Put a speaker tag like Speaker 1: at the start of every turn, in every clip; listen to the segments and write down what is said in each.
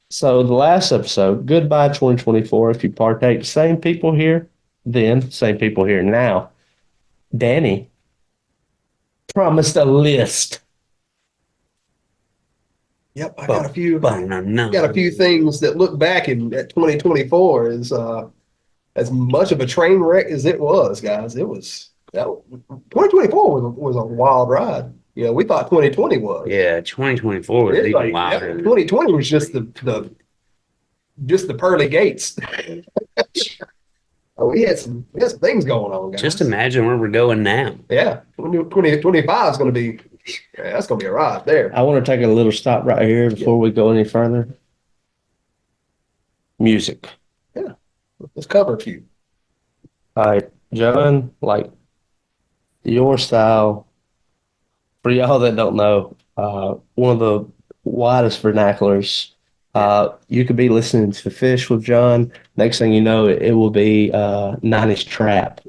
Speaker 1: So the last episode, goodbye 2024. If you partake, same people here then, same people here now. Danny promised a list.
Speaker 2: Yep, I got
Speaker 1: Boom,
Speaker 2: a few
Speaker 1: boom, no,
Speaker 2: got
Speaker 1: no.
Speaker 2: a few things that look back in at 2024 as much of a train wreck as it was, guys. It was that 2024 was a wild ride. We thought 2020 was.
Speaker 3: Yeah, 2024 was
Speaker 2: It's
Speaker 3: even
Speaker 2: like yeah,
Speaker 3: wilder.
Speaker 2: 2020 was just the pearly gates. We had some things going on,
Speaker 3: Just
Speaker 2: guys.
Speaker 3: imagine where we're going now.
Speaker 2: Yeah, 2025 is going to be that's going to be a ride there.
Speaker 1: I want to take a little stop right here before we go any further. Music.
Speaker 2: Yeah, let's cover a few.
Speaker 1: All right, John, like your style, for y'all that don't know, one of the widest vernaculars. You could be listening to Fish with John. Next thing you know, it will be 90s trap.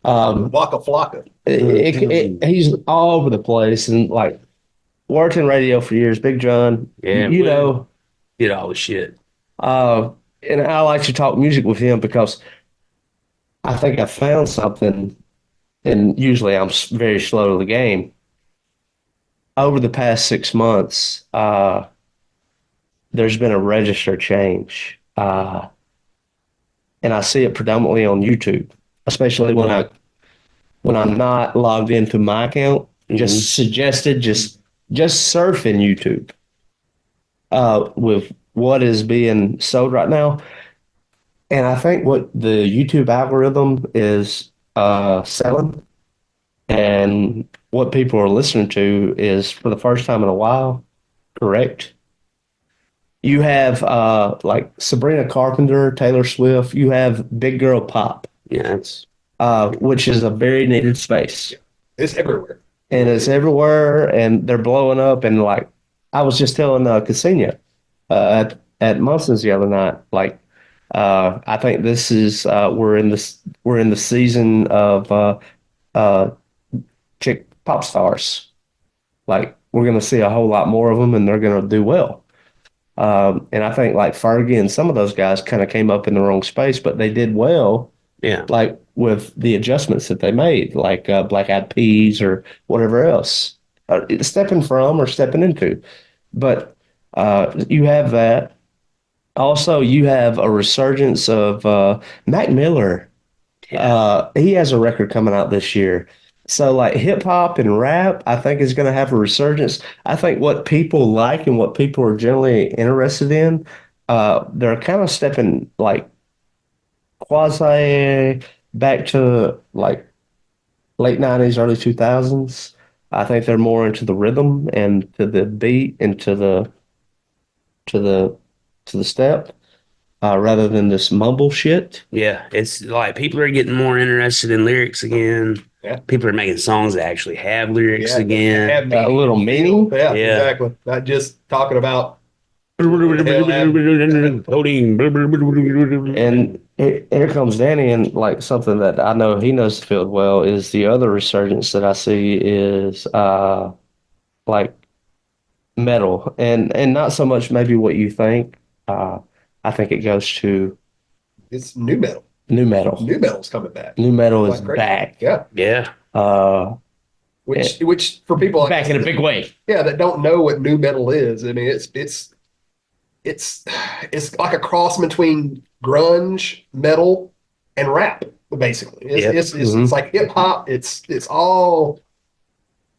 Speaker 2: Waka Flocka.
Speaker 1: He's all over the place and like worked in radio for years. Big John,
Speaker 3: Yeah,
Speaker 1: you
Speaker 3: well,
Speaker 1: know,
Speaker 3: did all the shit.
Speaker 1: uh, and I like to talk music with him because I think I found something, and usually I'm very slow to the game. Over the past 6 months, there's been a register change, and I see it predominantly on YouTube, especially when I'm not logged into my account. Just suggested, just surfing YouTube with what is being sold right now. And I think what the YouTube algorithm is selling and what people are listening to is for the first time in a while, correct? You have like Sabrina Carpenter, Taylor Swift, you have Big Girl Pop,
Speaker 3: Yeah, it's
Speaker 1: which is a very needed space.
Speaker 2: It's everywhere.
Speaker 1: And it's everywhere and they're blowing up. And like, I was just telling Ksenia at Munson's the other night, like, I think this is we're in the season of uh, chick pop stars. Like we're going to see a whole lot more of them, and they're going to do well. And I think like Fergie and some of those guys kind of came up in the wrong space, but they did well.
Speaker 3: yeah.
Speaker 1: Like with the adjustments that they made, like Black Eyed Peas or whatever else, stepping from or stepping into. But you have that. Also, you have a resurgence of Mac Miller. He has a record coming out this year. So, like hip hop and rap, I think is going to have a resurgence. I think what people like and what people are generally interested in, they're kind of stepping like quasi back to like late 90s, early 2000s. I think they're more into the rhythm and to the beat and to the to the step rather than this mumble shit.
Speaker 3: Yeah, it's like people are getting more interested in lyrics again.
Speaker 2: Yeah.
Speaker 3: People are making songs that actually have lyrics
Speaker 2: Yeah,
Speaker 3: again.
Speaker 2: have
Speaker 1: A little meaning.
Speaker 2: Yeah,
Speaker 3: Yeah.
Speaker 2: exactly. Not just talking about
Speaker 1: And here comes Danny, and like something that I know he knows the field well is the other resurgence that I see is like metal, and not so much maybe what you think. I think it goes to
Speaker 2: it's new metal.
Speaker 1: new metal.
Speaker 2: New metal's coming back.
Speaker 1: New metal is
Speaker 2: Like crazy.
Speaker 1: back.
Speaker 2: Yeah.
Speaker 3: Yeah,
Speaker 1: Uh,
Speaker 2: Which for people like
Speaker 1: back in a big way.
Speaker 2: yeah, that don't know what new metal is. I mean, it's like a cross between grunge, metal, and rap, basically.
Speaker 3: Yep.
Speaker 2: It's like hip hop. It's all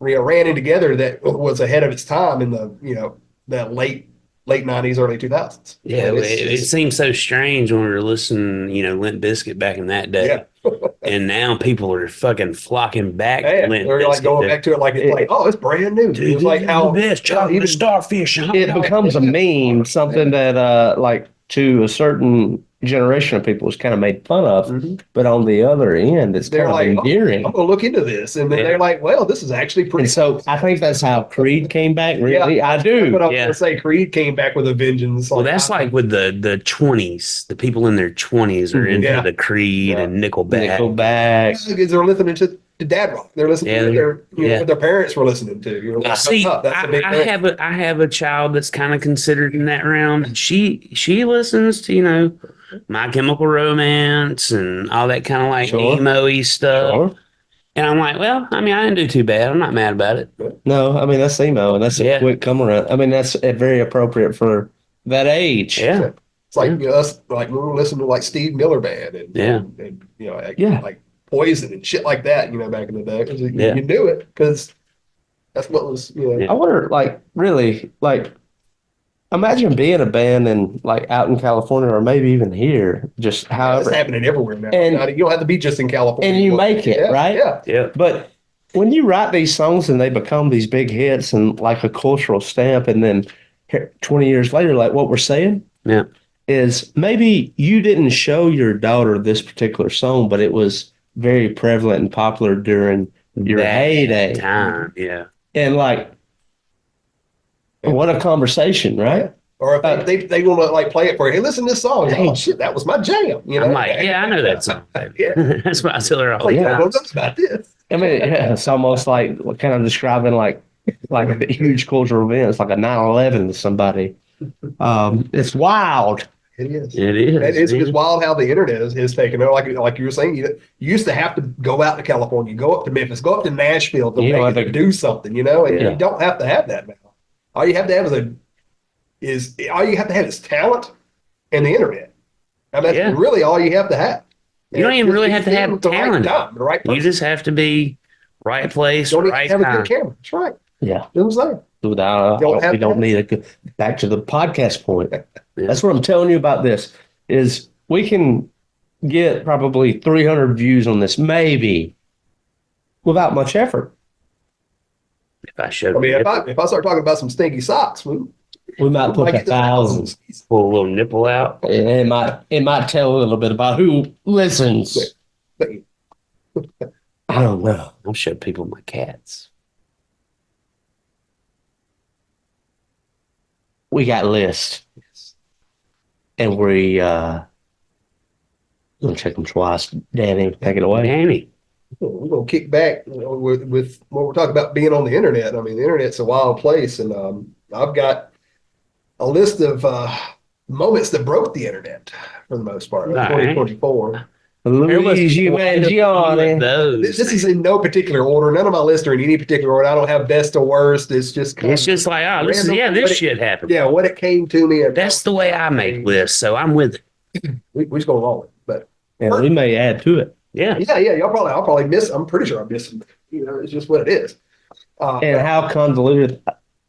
Speaker 2: ran in together that was ahead of its time in that late 90s, early 2000s.
Speaker 3: yeah.
Speaker 2: And
Speaker 3: It seems so strange when we were listening, Limp Bizkit back in that day.
Speaker 2: yeah.
Speaker 3: And now people are fucking flocking back to
Speaker 2: Yeah,
Speaker 3: Limp
Speaker 2: they're like
Speaker 3: Bizkit.
Speaker 2: going back to it like it's like, oh, it's brand new.
Speaker 3: Dude,
Speaker 2: It's like how
Speaker 3: this chocolate
Speaker 2: even
Speaker 3: starfish.
Speaker 1: It becomes a meme, something that like to a certain generation of people is kind of made fun of,
Speaker 2: Mhm.
Speaker 1: but on the other end, it's
Speaker 2: they're
Speaker 1: kind of
Speaker 2: like, oh,
Speaker 1: endearing.
Speaker 2: I'm gonna look into this, and then
Speaker 3: Yeah.
Speaker 2: they're like, well, this is actually pretty.
Speaker 1: And so I think that's how Creed came back. Really,
Speaker 2: Yeah.
Speaker 1: I
Speaker 2: That's
Speaker 1: do.
Speaker 2: what I was
Speaker 3: Yeah.
Speaker 2: gonna say. Creed came back with a vengeance.
Speaker 3: Well, that's like with the 20s. The people in their 20s are into
Speaker 2: Yeah.
Speaker 3: the Creed
Speaker 2: Yeah.
Speaker 3: and Nickelback.
Speaker 1: Nickelback.
Speaker 2: is there listening to to dad rock. They're listening
Speaker 3: Yeah,
Speaker 2: to their,
Speaker 3: yeah.
Speaker 2: what their parents were listening to. You know, like,
Speaker 3: See,
Speaker 2: that's a big
Speaker 3: I
Speaker 2: thing.
Speaker 3: have a child that's kind of considered in that round. And she listens to, My Chemical Romance and all that kind of like
Speaker 1: Sure.
Speaker 3: emo-y stuff.
Speaker 1: Sure.
Speaker 3: And I'm like, well, I mean, I didn't do too bad. I'm not mad about it.
Speaker 1: No, I mean that's emo, and that's a
Speaker 3: Yeah.
Speaker 1: quick come around. I mean that's very appropriate for that age.
Speaker 3: Yeah.
Speaker 2: It's like,
Speaker 3: Yeah.
Speaker 2: us, like we were listening to like Steve Miller Band
Speaker 3: Yeah.
Speaker 2: and like,
Speaker 1: Yeah.
Speaker 2: like Poison and shit like that, back in the day. 'Cause
Speaker 3: Yeah.
Speaker 2: you knew it because that's what was,
Speaker 3: Yeah.
Speaker 1: I wonder, like, really, like, imagine being a band and like out in California or maybe even here, just
Speaker 2: it's
Speaker 1: however,
Speaker 2: happening everywhere now.
Speaker 1: And-
Speaker 2: Now, you don't have to be just in California.
Speaker 1: and you make it,
Speaker 2: Yeah,
Speaker 1: right?
Speaker 2: Yeah.
Speaker 3: Yeah.
Speaker 1: But when you write these songs and they become these big hits and like a cultural stamp, and then 20 years later, like what we're saying,
Speaker 3: Yeah.
Speaker 1: is maybe you didn't show your daughter this particular song, but it was very prevalent and popular during your
Speaker 3: That
Speaker 1: heyday.
Speaker 3: time. Yeah.
Speaker 1: And like, what a conversation, right?
Speaker 2: Or if they want to like play it for you. Hey, listen to this song.
Speaker 1: Hey.
Speaker 2: Oh shit, that was my jam.
Speaker 3: I'm like, yeah, I know that song. Baby.
Speaker 2: Yeah.
Speaker 3: That's what I tell her all
Speaker 2: Like,
Speaker 3: the
Speaker 2: I
Speaker 3: time.
Speaker 2: don't know about this.
Speaker 1: I mean, yeah, it's almost like kind of describing like a huge cultural event. It's like a 9/11 to somebody. It's wild.
Speaker 2: It is.
Speaker 3: It is.
Speaker 2: And it's
Speaker 3: man.
Speaker 2: wild how the internet is taken over. Like you were saying, you used to have to go out to California, go up to Memphis, go up to Nashville to
Speaker 1: You don't
Speaker 2: make
Speaker 1: have
Speaker 2: it
Speaker 1: to-
Speaker 2: do something, and
Speaker 1: Yeah.
Speaker 2: you don't have to have that now. All you have to have is talent and the internet. I mean,
Speaker 3: Yeah.
Speaker 2: that's really all you have to have.
Speaker 3: You don't
Speaker 2: And
Speaker 3: even
Speaker 2: just
Speaker 3: really
Speaker 2: be
Speaker 3: have to
Speaker 2: sitting
Speaker 3: have
Speaker 2: with the right
Speaker 3: talent.
Speaker 2: time, the right person.
Speaker 3: You just have to be right place,
Speaker 2: don't even
Speaker 3: right
Speaker 2: have a
Speaker 3: time.
Speaker 2: good camera. That's right.
Speaker 1: Yeah.
Speaker 2: You know what I'm saying?
Speaker 1: Without,
Speaker 2: Don't have
Speaker 1: we
Speaker 2: to
Speaker 1: don't
Speaker 2: have-
Speaker 1: need a good, back to the podcast point.
Speaker 3: Yeah.
Speaker 1: That's what I'm telling you about this is we can get probably 300 views on this, maybe without much effort.
Speaker 3: If I showed
Speaker 2: I mean,
Speaker 3: a
Speaker 2: if I start talking about some stinky socks, we
Speaker 1: We might
Speaker 2: might
Speaker 1: put
Speaker 2: get to
Speaker 1: thousands.
Speaker 3: pull a little nipple out.
Speaker 1: It might tell a little bit about who listens. I don't know.
Speaker 3: I'll show people my cats.
Speaker 1: We got lists, and we gonna check them twice. Danny, take it away.
Speaker 3: Danny.
Speaker 2: We're gonna kick back with what we're talking about being on the internet. I mean, the internet's a wild place, and I've got a list of moments that broke the internet for the most part.
Speaker 3: All right.
Speaker 2: 2024.
Speaker 1: Luigi Mangione.
Speaker 3: Those.
Speaker 2: This is in no particular order. None of my lists are in any particular order. I don't have best to worst. It's just kind
Speaker 3: It's
Speaker 2: of,
Speaker 3: just like, oh, this is,
Speaker 2: random,
Speaker 3: this
Speaker 2: but it-
Speaker 3: shit happened.
Speaker 2: yeah, what it came to me. And
Speaker 3: That's the way I make lists, so I'm with it.
Speaker 2: we're just gonna roll it. But
Speaker 1: And we may add to it.
Speaker 3: Yeah.
Speaker 2: yeah, I'll probably miss. I'm pretty sure I miss them. It's just what it is.
Speaker 1: And how convoluted.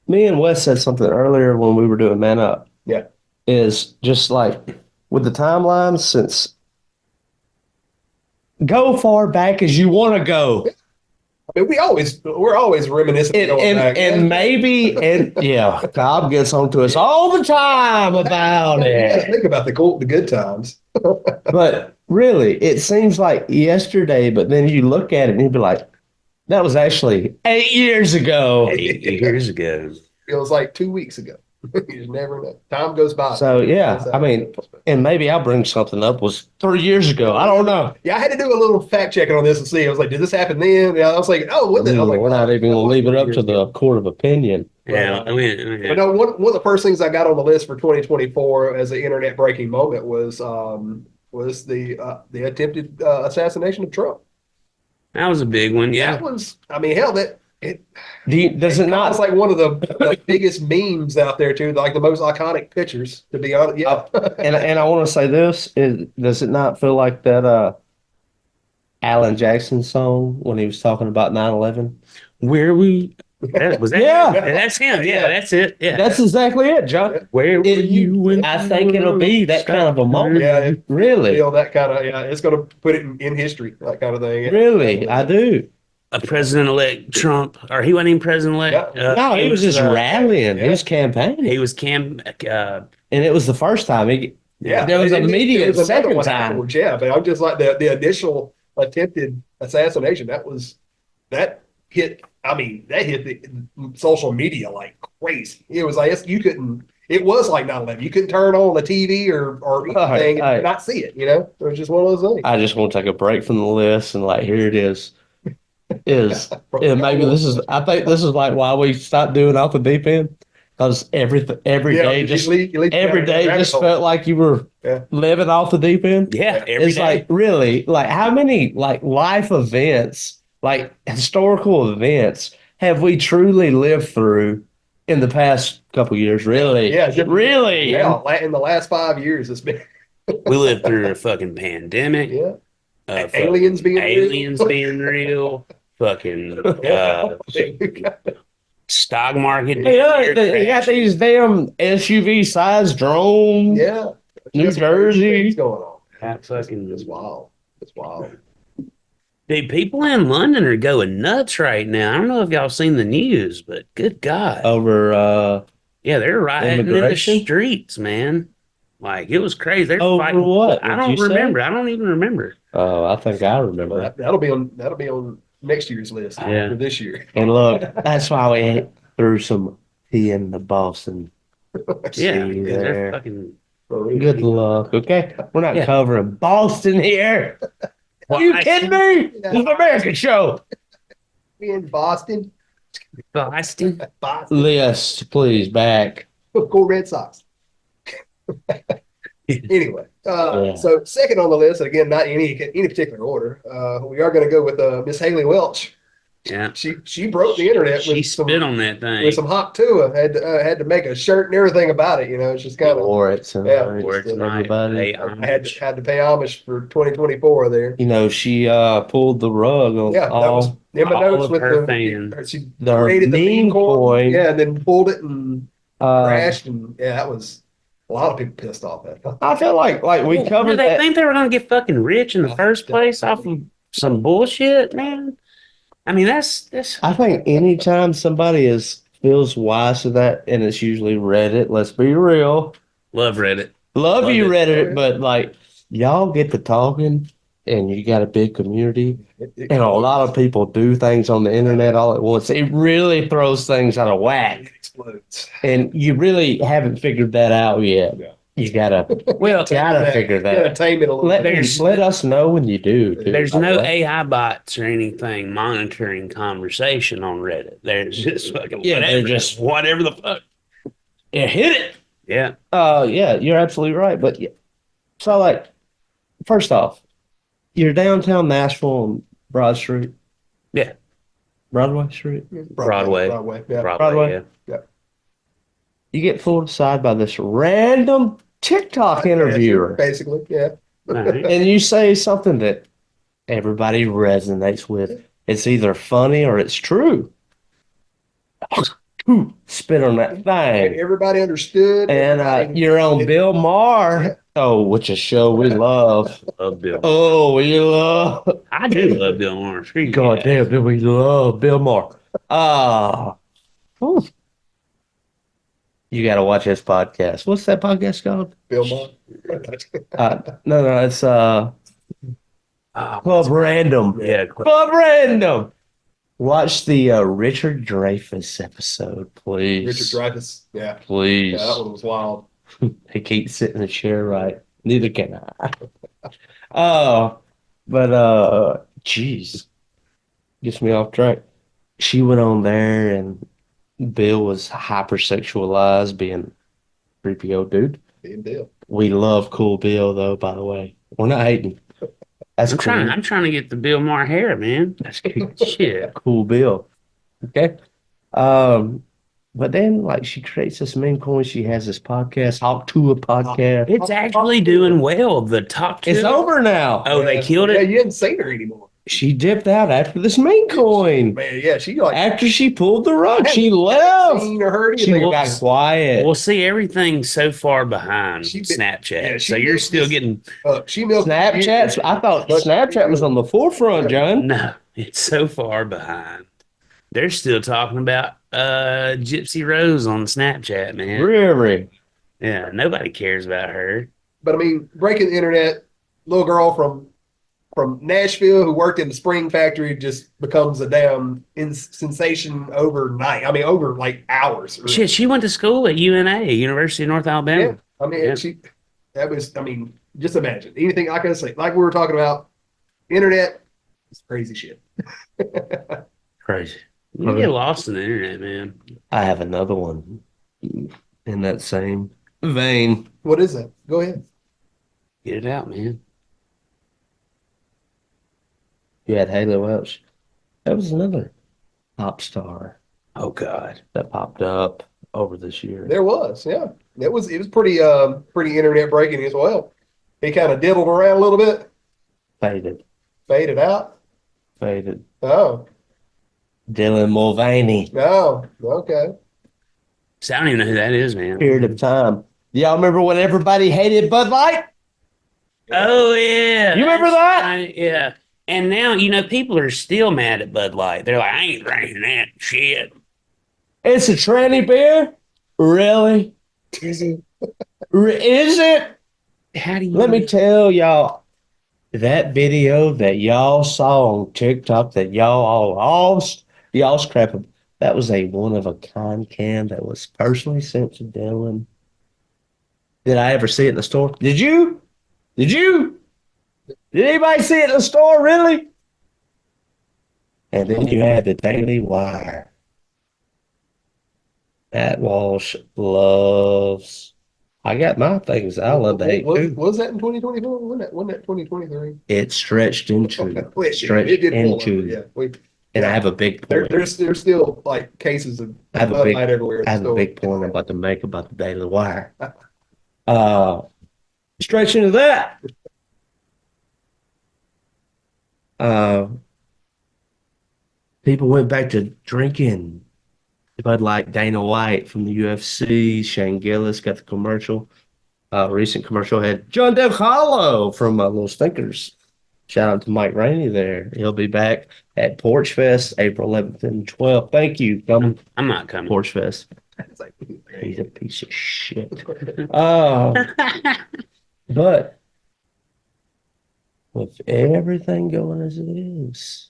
Speaker 1: Me and Wes said something earlier when we were doing Man Up.
Speaker 2: Yeah.
Speaker 1: Is just like with the timeline, since go far back as you want to go.
Speaker 2: I mean, we're always reminiscent.
Speaker 1: And,
Speaker 2: going back.
Speaker 1: yeah, Cobb gets on to us all the time about
Speaker 2: You gotta
Speaker 1: it.
Speaker 2: think about the good times.
Speaker 1: But really, it seems like yesterday, but then you look at it and you'd be like, that was actually 8 years ago.
Speaker 3: 8 years ago.
Speaker 2: It was like 2 weeks ago. You just never know. Time goes by.
Speaker 1: So, yeah, I mean, and maybe I'll bring something up was 3 years ago. I don't know.
Speaker 2: yeah, I had to do a little fact checking on this and see. I was like, did this happen then? Yeah, I was like, oh, what the? I was like,
Speaker 1: We're not even going to leave it up to the court of opinion.
Speaker 3: Yeah. I mean,
Speaker 2: But no, one of the first things I got on the list for 2024 as an internet breaking moment was the attempted assassination of Trump.
Speaker 3: that was a big one. Yeah.
Speaker 2: That was, I mean, hell,
Speaker 1: Does it not?
Speaker 2: it's like one of the biggest memes out there too, like the most iconic pictures. To be honest, yeah.
Speaker 1: And I want to say this is, does it not feel like that Alan Jackson song when he was talking about 9/11?
Speaker 3: Where we was that?
Speaker 1: Yeah.
Speaker 3: That's him. Yeah, that's it. Yeah.
Speaker 1: That's exactly it, John.
Speaker 3: Where were you when
Speaker 1: I think it'll be that kind of a moment.
Speaker 2: Yeah, it,
Speaker 1: Really,
Speaker 2: feel that kind of, yeah, it's going to put it in history, that kind of thing.
Speaker 1: really, I do.
Speaker 3: a President-elect Trump, or he wasn't even president-elect.
Speaker 1: No, he was just rallying. He
Speaker 2: yeah.
Speaker 1: was campaigning,
Speaker 3: He was
Speaker 1: and it was the first time.
Speaker 2: Yeah,
Speaker 1: There was
Speaker 2: and
Speaker 1: an immediate
Speaker 2: there was another
Speaker 1: second
Speaker 2: one
Speaker 1: time.
Speaker 2: afterwards, yeah, but I'm just like the initial attempted assassination. That hit. I mean, that hit the social media like crazy. It was like you couldn't. It was like 9/11. You couldn't turn on the TV or anything and not see it. It was just one of those things.
Speaker 1: I just want to take a break from the list and like here it is. is, and maybe this is, I think this is like why we stopped doing off the deep end, because every
Speaker 2: Yeah,
Speaker 1: day
Speaker 2: you
Speaker 1: just
Speaker 2: lead
Speaker 1: every
Speaker 2: down a
Speaker 1: day
Speaker 2: rabbit
Speaker 1: just
Speaker 2: hole.
Speaker 1: felt like you were
Speaker 2: Yeah.
Speaker 1: living off the deep end.
Speaker 3: Yeah, every
Speaker 1: It's
Speaker 3: day.
Speaker 1: like really like how many like life events, like historical events, have we truly lived through in the past couple years? Really,
Speaker 2: Yeah, just-
Speaker 1: really.
Speaker 2: Yeah, in the last 5 years, it's been
Speaker 3: We lived through a fucking pandemic.
Speaker 2: yeah.
Speaker 3: Fucking
Speaker 2: Aliens being real.
Speaker 3: aliens being real. Fucking stock market.
Speaker 1: You know, you got these damn SUV sized drones.
Speaker 2: Yeah,
Speaker 1: New
Speaker 2: Just crazy
Speaker 1: Jersey.
Speaker 2: things going on.
Speaker 3: That fucking
Speaker 2: It's wild. It's wild.
Speaker 3: dude, people in London are going nuts right now. I don't know if y'all seen the news, but good God.
Speaker 1: Over
Speaker 3: Yeah, they're rioting in the
Speaker 1: immigration?
Speaker 3: streets, man. Like it was crazy. They're
Speaker 1: Over
Speaker 3: fighting.
Speaker 1: what?
Speaker 3: I
Speaker 1: What'd
Speaker 3: don't
Speaker 1: you say?
Speaker 3: remember. I don't even remember.
Speaker 1: Oh, I think I
Speaker 2: Well,
Speaker 1: remember.
Speaker 2: that'll be on next year's list
Speaker 3: Yeah.
Speaker 2: for this year.
Speaker 1: And look, that's why we threw some tea in the Boston.
Speaker 3: Yeah,
Speaker 1: See
Speaker 3: because they're
Speaker 1: there.
Speaker 3: fucking.
Speaker 1: Good luck. Okay, we're not
Speaker 3: Yeah.
Speaker 1: covering Boston here. Are you kidding me? It's an American show.
Speaker 2: We in Boston.
Speaker 3: Boston.
Speaker 2: Boston.
Speaker 1: List, please, back.
Speaker 2: Go Red Sox. Anyway,
Speaker 1: Yeah.
Speaker 2: so second on the list, and again, not in any particular order, we are going to go with Miss Haley Welch.
Speaker 3: Yeah.
Speaker 2: She broke the internet
Speaker 3: She
Speaker 2: with
Speaker 3: spit on that thing.
Speaker 2: with some hot tua. Had to make a shirt and everything about it. You know, it's just kind of
Speaker 1: Or it's
Speaker 2: Yeah.
Speaker 3: Or it's not.
Speaker 1: everybody.
Speaker 3: Hey,
Speaker 2: I had to pay homage for 2024 there.
Speaker 1: You know, she pulled the rug on
Speaker 2: Yeah, that was
Speaker 1: all
Speaker 2: in my
Speaker 3: all
Speaker 2: notes
Speaker 3: of
Speaker 2: with
Speaker 3: her
Speaker 2: the
Speaker 3: fans.
Speaker 2: she
Speaker 1: the
Speaker 2: created the
Speaker 1: meme
Speaker 2: meme coin.
Speaker 1: coin.
Speaker 2: Yeah, and then pulled it and
Speaker 1: Uh,
Speaker 2: crashed, and yeah, that was a lot of people pissed off at that.
Speaker 1: I feel like we
Speaker 3: Do
Speaker 1: covered
Speaker 3: they
Speaker 1: that.
Speaker 3: think they were gonna get fucking rich in the first place off of some bullshit, man? I mean, that's
Speaker 1: I think anytime somebody feels wise to that, and it's usually Reddit. Let's be real.
Speaker 3: love Reddit.
Speaker 1: Love
Speaker 3: Love
Speaker 1: you,
Speaker 3: it.
Speaker 1: Reddit, but like y'all get to talking, and you got a big community, and a lot of people do things on the internet all at once. It really throws things out of whack,
Speaker 2: It explodes.
Speaker 1: and you really haven't figured that out yet.
Speaker 2: Yeah.
Speaker 1: You gotta figure that.
Speaker 2: Gotta tame it a little
Speaker 1: Let,
Speaker 2: bit.
Speaker 1: let us know when you do. Too,
Speaker 3: There's
Speaker 1: by the
Speaker 3: no
Speaker 1: way.
Speaker 3: AI bots or anything monitoring conversation on Reddit. There's just fucking
Speaker 1: Yeah,
Speaker 3: whatever,
Speaker 1: they're just-
Speaker 3: whatever the fuck.
Speaker 1: Yeah, hit it.
Speaker 3: Yeah.
Speaker 1: Yeah, you're absolutely right. But yeah, so like, first off, you're downtown Nashville on Broad Street.
Speaker 3: Yeah.
Speaker 1: Broadway Street.
Speaker 3: Broadway.
Speaker 2: Broadway. Yeah.
Speaker 3: Broadway.
Speaker 1: Broadway. You get pulled aside by this random TikTok interviewer,
Speaker 2: Basically, yeah.
Speaker 3: Yeah. All right.
Speaker 1: and you say something that everybody resonates with. It's either funny or it's true. Spit on that
Speaker 2: And
Speaker 1: thing.
Speaker 2: everybody understood.
Speaker 1: And
Speaker 2: everybody-
Speaker 1: you're on Bill Maher.
Speaker 2: Yeah.
Speaker 1: Oh, which a show we love.
Speaker 3: Love Bill.
Speaker 1: Oh, we love.
Speaker 3: I do love Bill Maher. Screw you
Speaker 1: God
Speaker 3: guys.
Speaker 1: damn, do we love Bill Maher? Whew. You got to watch his podcast. What's that podcast called?
Speaker 2: Bill Maher.
Speaker 1: No, it's
Speaker 3: Oh,
Speaker 1: Club Random.
Speaker 3: yeah.
Speaker 1: Club Random. Watch the Richard Dreyfuss episode, please.
Speaker 2: Richard Dreyfuss. Yeah.
Speaker 1: Please.
Speaker 2: Yeah, that one was wild.
Speaker 1: He can't sit in the chair right. Neither can I. Oh, but geez, gets me off track. She went on there, and Bill was hypersexualized, being a creepy old dude.
Speaker 2: Big deal.
Speaker 1: We love Cool Bill, though. By the way, we're not hating. That's cool.
Speaker 3: I'm trying to get the Bill Maher hair, man.
Speaker 1: That's cool.
Speaker 3: Shit.
Speaker 1: Cool Bill. Okay. But then like she creates this meme coin. She has this podcast, Hawk to a podcast.
Speaker 3: It's actually doing well. The top two.
Speaker 1: It's over now.
Speaker 3: Oh, they killed
Speaker 2: Yeah,
Speaker 3: it.
Speaker 2: you hadn't seen her anymore.
Speaker 1: She dipped out after this meme coin.
Speaker 2: Man, yeah, she like
Speaker 1: After she pulled the rug, she
Speaker 2: hadn't
Speaker 1: left.
Speaker 2: seen or heard
Speaker 1: She
Speaker 2: anything
Speaker 1: got
Speaker 2: about it.
Speaker 1: quiet.
Speaker 3: Well, see, everything's so far behind
Speaker 2: She-
Speaker 3: Snapchat.
Speaker 2: yeah, she
Speaker 3: so you're
Speaker 2: milked
Speaker 3: still
Speaker 2: this-
Speaker 3: getting
Speaker 2: She milked
Speaker 1: Snapchat. I thought
Speaker 2: But-
Speaker 1: Snapchat was on the forefront, John.
Speaker 3: no, it's so far behind. They're still talking about Gypsy Rose on Snapchat, man.
Speaker 1: Really?
Speaker 3: Yeah, nobody cares about her.
Speaker 2: But I mean, breaking the internet, little girl from Nashville who worked in the spring factory just becomes a damn sensation overnight. I mean, over like hours.
Speaker 3: Shit, she went to school at UNA, University of North Alabama.
Speaker 2: Yeah, I mean,
Speaker 3: Yeah.
Speaker 2: I mean, just imagine anything. Like I say, like we were talking about, internet It's crazy shit.
Speaker 3: Crazy. You get lost in the internet, man.
Speaker 1: I have another one in that same vein.
Speaker 2: What is that? Go ahead.
Speaker 3: Get it out, man.
Speaker 1: You had Haley Welch. That was another pop star
Speaker 3: Oh God.
Speaker 1: that popped up over this year.
Speaker 2: There was, yeah. It was pretty internet breaking as well. He kind of diddled around a little bit,
Speaker 1: Faded.
Speaker 2: faded out.
Speaker 1: Faded.
Speaker 2: Oh,
Speaker 1: Dylan Mulvaney.
Speaker 2: no, okay.
Speaker 3: So I don't even know who that is, man.
Speaker 1: Period of time. Y'all remember when everybody hated Bud Light?
Speaker 3: Oh yeah.
Speaker 1: You remember that?
Speaker 3: Yeah. And now, people are still mad at Bud Light. They're like, I ain't drinking that shit.
Speaker 1: It's a tranny beer? Really? Is it?
Speaker 3: How do you
Speaker 1: Let me tell y'all, that video that y'all saw on TikTok that y'all's crap, that was a one of a kind can that was personally sent to Dylan. Did I ever see it in the store? Did you? Did you? Did anybody see it in the store, really? And then you had the Daily Wire. Matt Walsh loves. I got my things. I love the hate too.
Speaker 2: Was that in 2024? Wasn't that 2023?
Speaker 1: It stretched into,
Speaker 2: It did pull over, yeah.
Speaker 1: and I have a big point.
Speaker 2: There's still like cases of
Speaker 1: I have a
Speaker 2: Bud
Speaker 1: big,
Speaker 2: Light everywhere.
Speaker 1: I have a big point I'm about to make about the Daily Wire. Stretch into that. People went back to drinking Bud Light. Dana White from the UFC, Shane Gillis got the commercial. Recent commercial had John DeCarlo from Little Stinkers. Shout out to Mike Rainey there. He'll be back at Porch Fest April 11th and 12th. Thank you. Come
Speaker 3: I'm not coming.
Speaker 1: Porch Fest.
Speaker 2: It's like,
Speaker 1: He's a piece of shit. But with everything going as it is,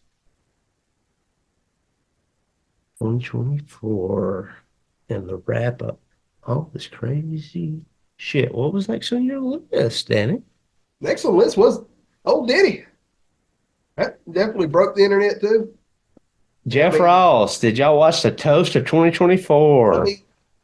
Speaker 1: 2024 and the wrap up, all this crazy shit. What was next on your list, Danny?
Speaker 2: next on the list was Old Diddy. That definitely broke the internet too.
Speaker 1: Jeff
Speaker 2: I mean-
Speaker 1: Ross, did y'all watch the Toast of 2024?
Speaker 2: I mean,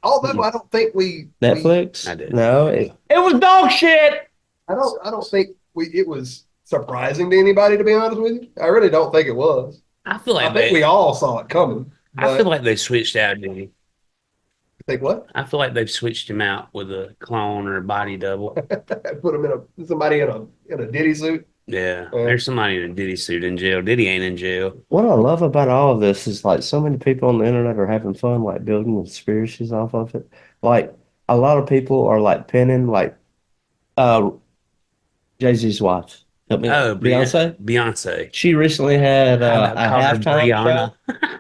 Speaker 2: although I don't think we
Speaker 1: Netflix?
Speaker 3: I did.
Speaker 1: No, it was dog shit.
Speaker 2: I don't think it was surprising to anybody, to be honest with you. I really don't think it was.
Speaker 3: I feel
Speaker 2: I
Speaker 3: like
Speaker 2: think we all saw it coming.
Speaker 3: I feel like they switched out Diddy.
Speaker 2: Think what?
Speaker 3: I feel like they've switched him out with a clone or a body double.
Speaker 2: Put him somebody in a Diddy suit.
Speaker 3: Yeah, there's somebody in a Diddy suit in jail. Diddy ain't in jail.
Speaker 1: What I love about all of this is like so many people on the internet are having fun, like building conspiracies off of it. Like a lot of people are like pinning like Jay-Z's wife. Help me out. Beyonce?
Speaker 3: Beyonce.
Speaker 1: She recently had
Speaker 3: I
Speaker 1: a
Speaker 3: about called her
Speaker 1: halftime
Speaker 3: Brianna.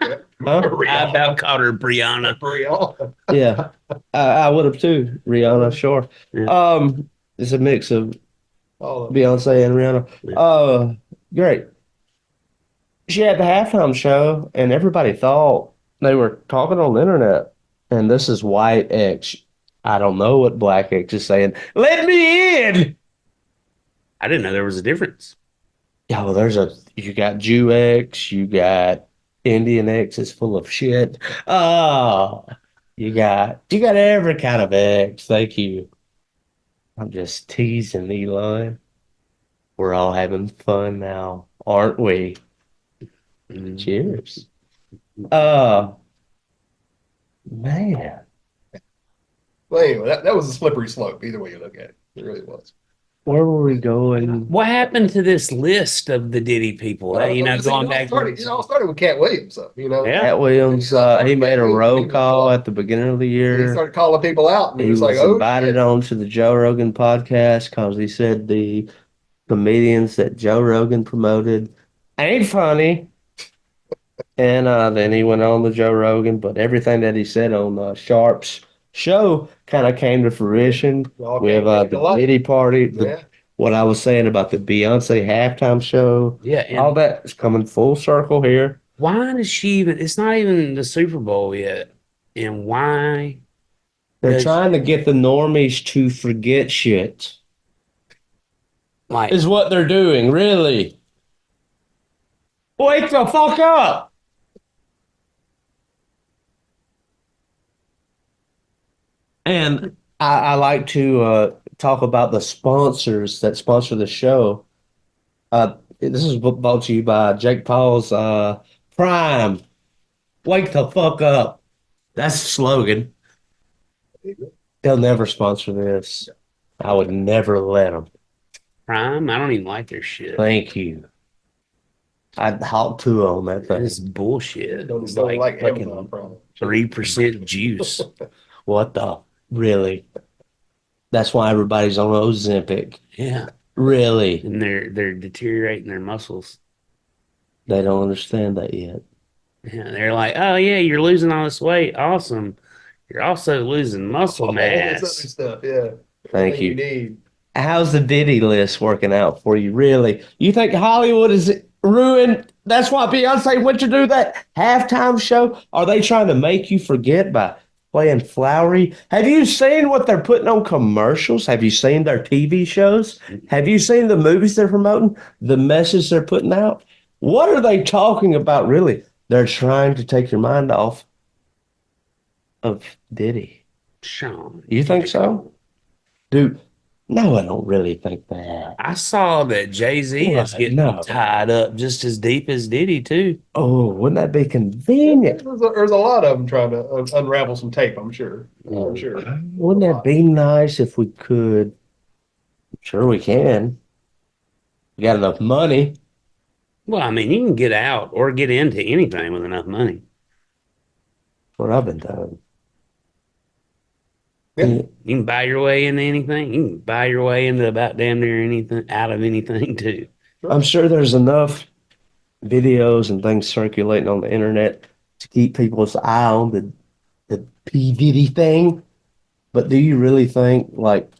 Speaker 1: show. Huh?
Speaker 3: I about called her Brianna.
Speaker 2: Brianna.
Speaker 1: Yeah, I would have too. Rihanna, sure.
Speaker 3: Yeah.
Speaker 1: It's a mix of
Speaker 2: Oh,
Speaker 1: Beyonce and Rihanna.
Speaker 3: Yeah.
Speaker 1: Great. She had the halftime show, and everybody thought they were talking on the internet. And this is white X. I don't know what black X is saying. Let me in.
Speaker 3: I didn't know there was a difference.
Speaker 1: Yeah, well, you got Jew X, you got Indian X is full of shit. Oh, you got every kind of X. Thank you. I'm just teasing, Elon. We're all having fun now, aren't we? Cheers. Man.
Speaker 2: well, anyway, that was a slippery slope. Either way you look at it, it really was.
Speaker 1: Where were we going?
Speaker 3: What happened to this list of the Diddy people? Going back.
Speaker 2: It all started with Cat Williams, so,
Speaker 3: Yeah.
Speaker 1: Pat Williams, he made a roll call at the beginning of the
Speaker 2: He
Speaker 1: year.
Speaker 2: started calling people out, and
Speaker 1: He
Speaker 2: he was like,
Speaker 1: was
Speaker 2: "Oh,
Speaker 1: invited
Speaker 2: shit."
Speaker 1: on to the Joe Rogan podcast because he said the comedians that Joe Rogan promoted ain't funny. And then he went on the Joe Rogan, but everything that he said on Sharp's show kind of came to fruition
Speaker 2: All
Speaker 1: with
Speaker 2: came to
Speaker 1: the
Speaker 2: light.
Speaker 1: Diddy party.
Speaker 2: Yeah.
Speaker 1: What I was saying about the Beyonce halftime show,
Speaker 3: Yeah. And
Speaker 1: all that is coming full circle here.
Speaker 3: why does she even? It's not even the Super Bowl yet. And why?
Speaker 1: They're
Speaker 3: Does-
Speaker 1: trying to get the normies to forget shit,
Speaker 3: Like,
Speaker 1: is what they're doing, really. Wake the fuck up. And I like to talk about the sponsors that sponsor the show. This is brought to you by Jake Paul's Prime. Wake the fuck up. That's the slogan. They'll never sponsor this. I would never let them.
Speaker 3: Prime, I don't even like their shit.
Speaker 1: Thank you. I'd hawk two on that thing.
Speaker 3: It's bullshit.
Speaker 2: Don't,
Speaker 3: It's
Speaker 2: don't
Speaker 3: like
Speaker 2: like Amazon Prime.
Speaker 3: 3% juice.
Speaker 1: What the? Really? That's why everybody's on Ozempic.
Speaker 3: Yeah.
Speaker 1: Really?
Speaker 3: And they're deteriorating their muscles.
Speaker 1: They don't understand that yet.
Speaker 3: Yeah, they're like, oh yeah, you're losing all this weight. Awesome. You're also losing muscle
Speaker 2: All this other
Speaker 3: mass.
Speaker 2: stuff, yeah.
Speaker 1: Thank
Speaker 2: Everything
Speaker 1: you.
Speaker 2: need.
Speaker 1: How's the Diddy list working out for you? Really? You think Hollywood is ruined? That's why Beyonce went to do that halftime show? Are they trying to make you forget by playing Flowery? Have you seen what they're putting on commercials? Have you seen their TV shows? Have you seen the movies they're promoting? The message they're putting out? What are they talking about, really? They're trying to take your mind off of Diddy.
Speaker 3: Sean.
Speaker 1: You think so? Dude, no, I don't really think that.
Speaker 3: I saw that Jay-Z is
Speaker 1: What?
Speaker 3: getting
Speaker 1: No.
Speaker 3: tied up just as deep as Diddy too.
Speaker 1: Oh, wouldn't that be convenient?
Speaker 2: There's a lot of them trying to unravel some tape, I'm sure. I'm sure.
Speaker 1: Wouldn't that be nice if we could? Sure, we can. We got enough money.
Speaker 3: Well, I mean, you can get out or get into anything with enough money.
Speaker 1: What I've been doing.
Speaker 2: Yeah.
Speaker 3: You can buy your way into anything. You can buy your way into about damn near anything, out of anything too.
Speaker 1: I'm sure there's enough videos and things circulating on the internet to keep people's eye on the P Diddy thing. But do you really think like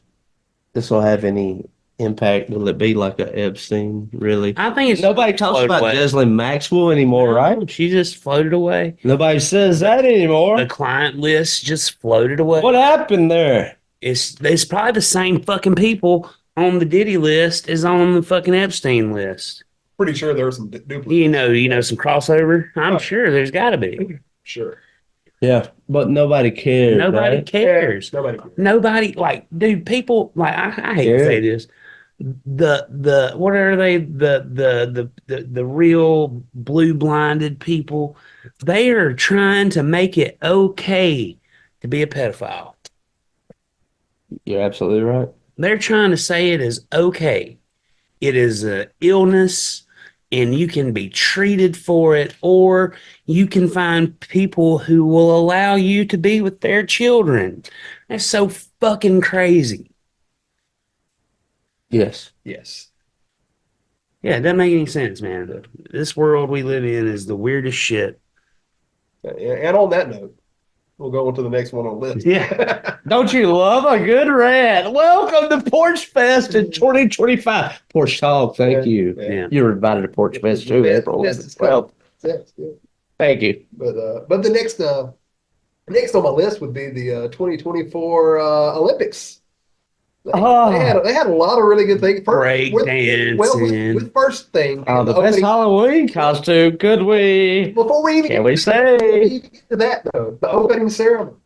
Speaker 1: this will have any impact? Will it be like a Epstein? Really?
Speaker 3: I think it's
Speaker 1: Nobody talks
Speaker 3: float
Speaker 1: about
Speaker 3: away.
Speaker 1: Ghislaine Maxwell anymore, right?
Speaker 3: No, she just floated away.
Speaker 1: Nobody says that
Speaker 3: The
Speaker 1: anymore.
Speaker 3: client list just floated away.
Speaker 1: What happened there?
Speaker 3: It's probably the same fucking people on the Diddy list as on the fucking Epstein list.
Speaker 2: Pretty sure there are some duplicates.
Speaker 3: You know, some crossover. I'm
Speaker 2: Right.
Speaker 3: sure there's got to be.
Speaker 2: Sure.
Speaker 1: Yeah, but nobody cares.
Speaker 3: Nobody
Speaker 1: right?
Speaker 3: cares.
Speaker 2: Nobody cares.
Speaker 3: Nobody like, dude. People like I hate to say this. The what are they? The real blue blinded people. They are trying to make it okay to be a pedophile.
Speaker 1: You're absolutely right.
Speaker 3: They're trying to say it is okay. It is an illness and you can be treated for it, or you can find people who will allow you to be with their children. That's so fucking crazy.
Speaker 1: Yes.
Speaker 2: Yes.
Speaker 3: Yeah, it doesn't make any sense, man. This world we live in is the weirdest shit.
Speaker 2: And on that note, we'll go on to the next one on the list.
Speaker 3: Yeah.
Speaker 1: Don't you love a good rant? Welcome to Porch Fest in 2025. Porch Talk, thank you.
Speaker 3: Yeah.
Speaker 1: You're invited to Porch Fest too, April
Speaker 2: Yes, it's
Speaker 1: 12th.
Speaker 2: Yes, yeah.
Speaker 1: Thank you.
Speaker 2: But the next on my list would be the 2024 Olympics. They had a lot of really good things.
Speaker 3: Break dancing.
Speaker 2: With first thing,
Speaker 1: Oh, the best
Speaker 2: opening,
Speaker 1: Halloween costume. Could we?
Speaker 2: before we even
Speaker 1: Can we
Speaker 2: before we
Speaker 1: say?
Speaker 2: even get to that though, the opening ceremony.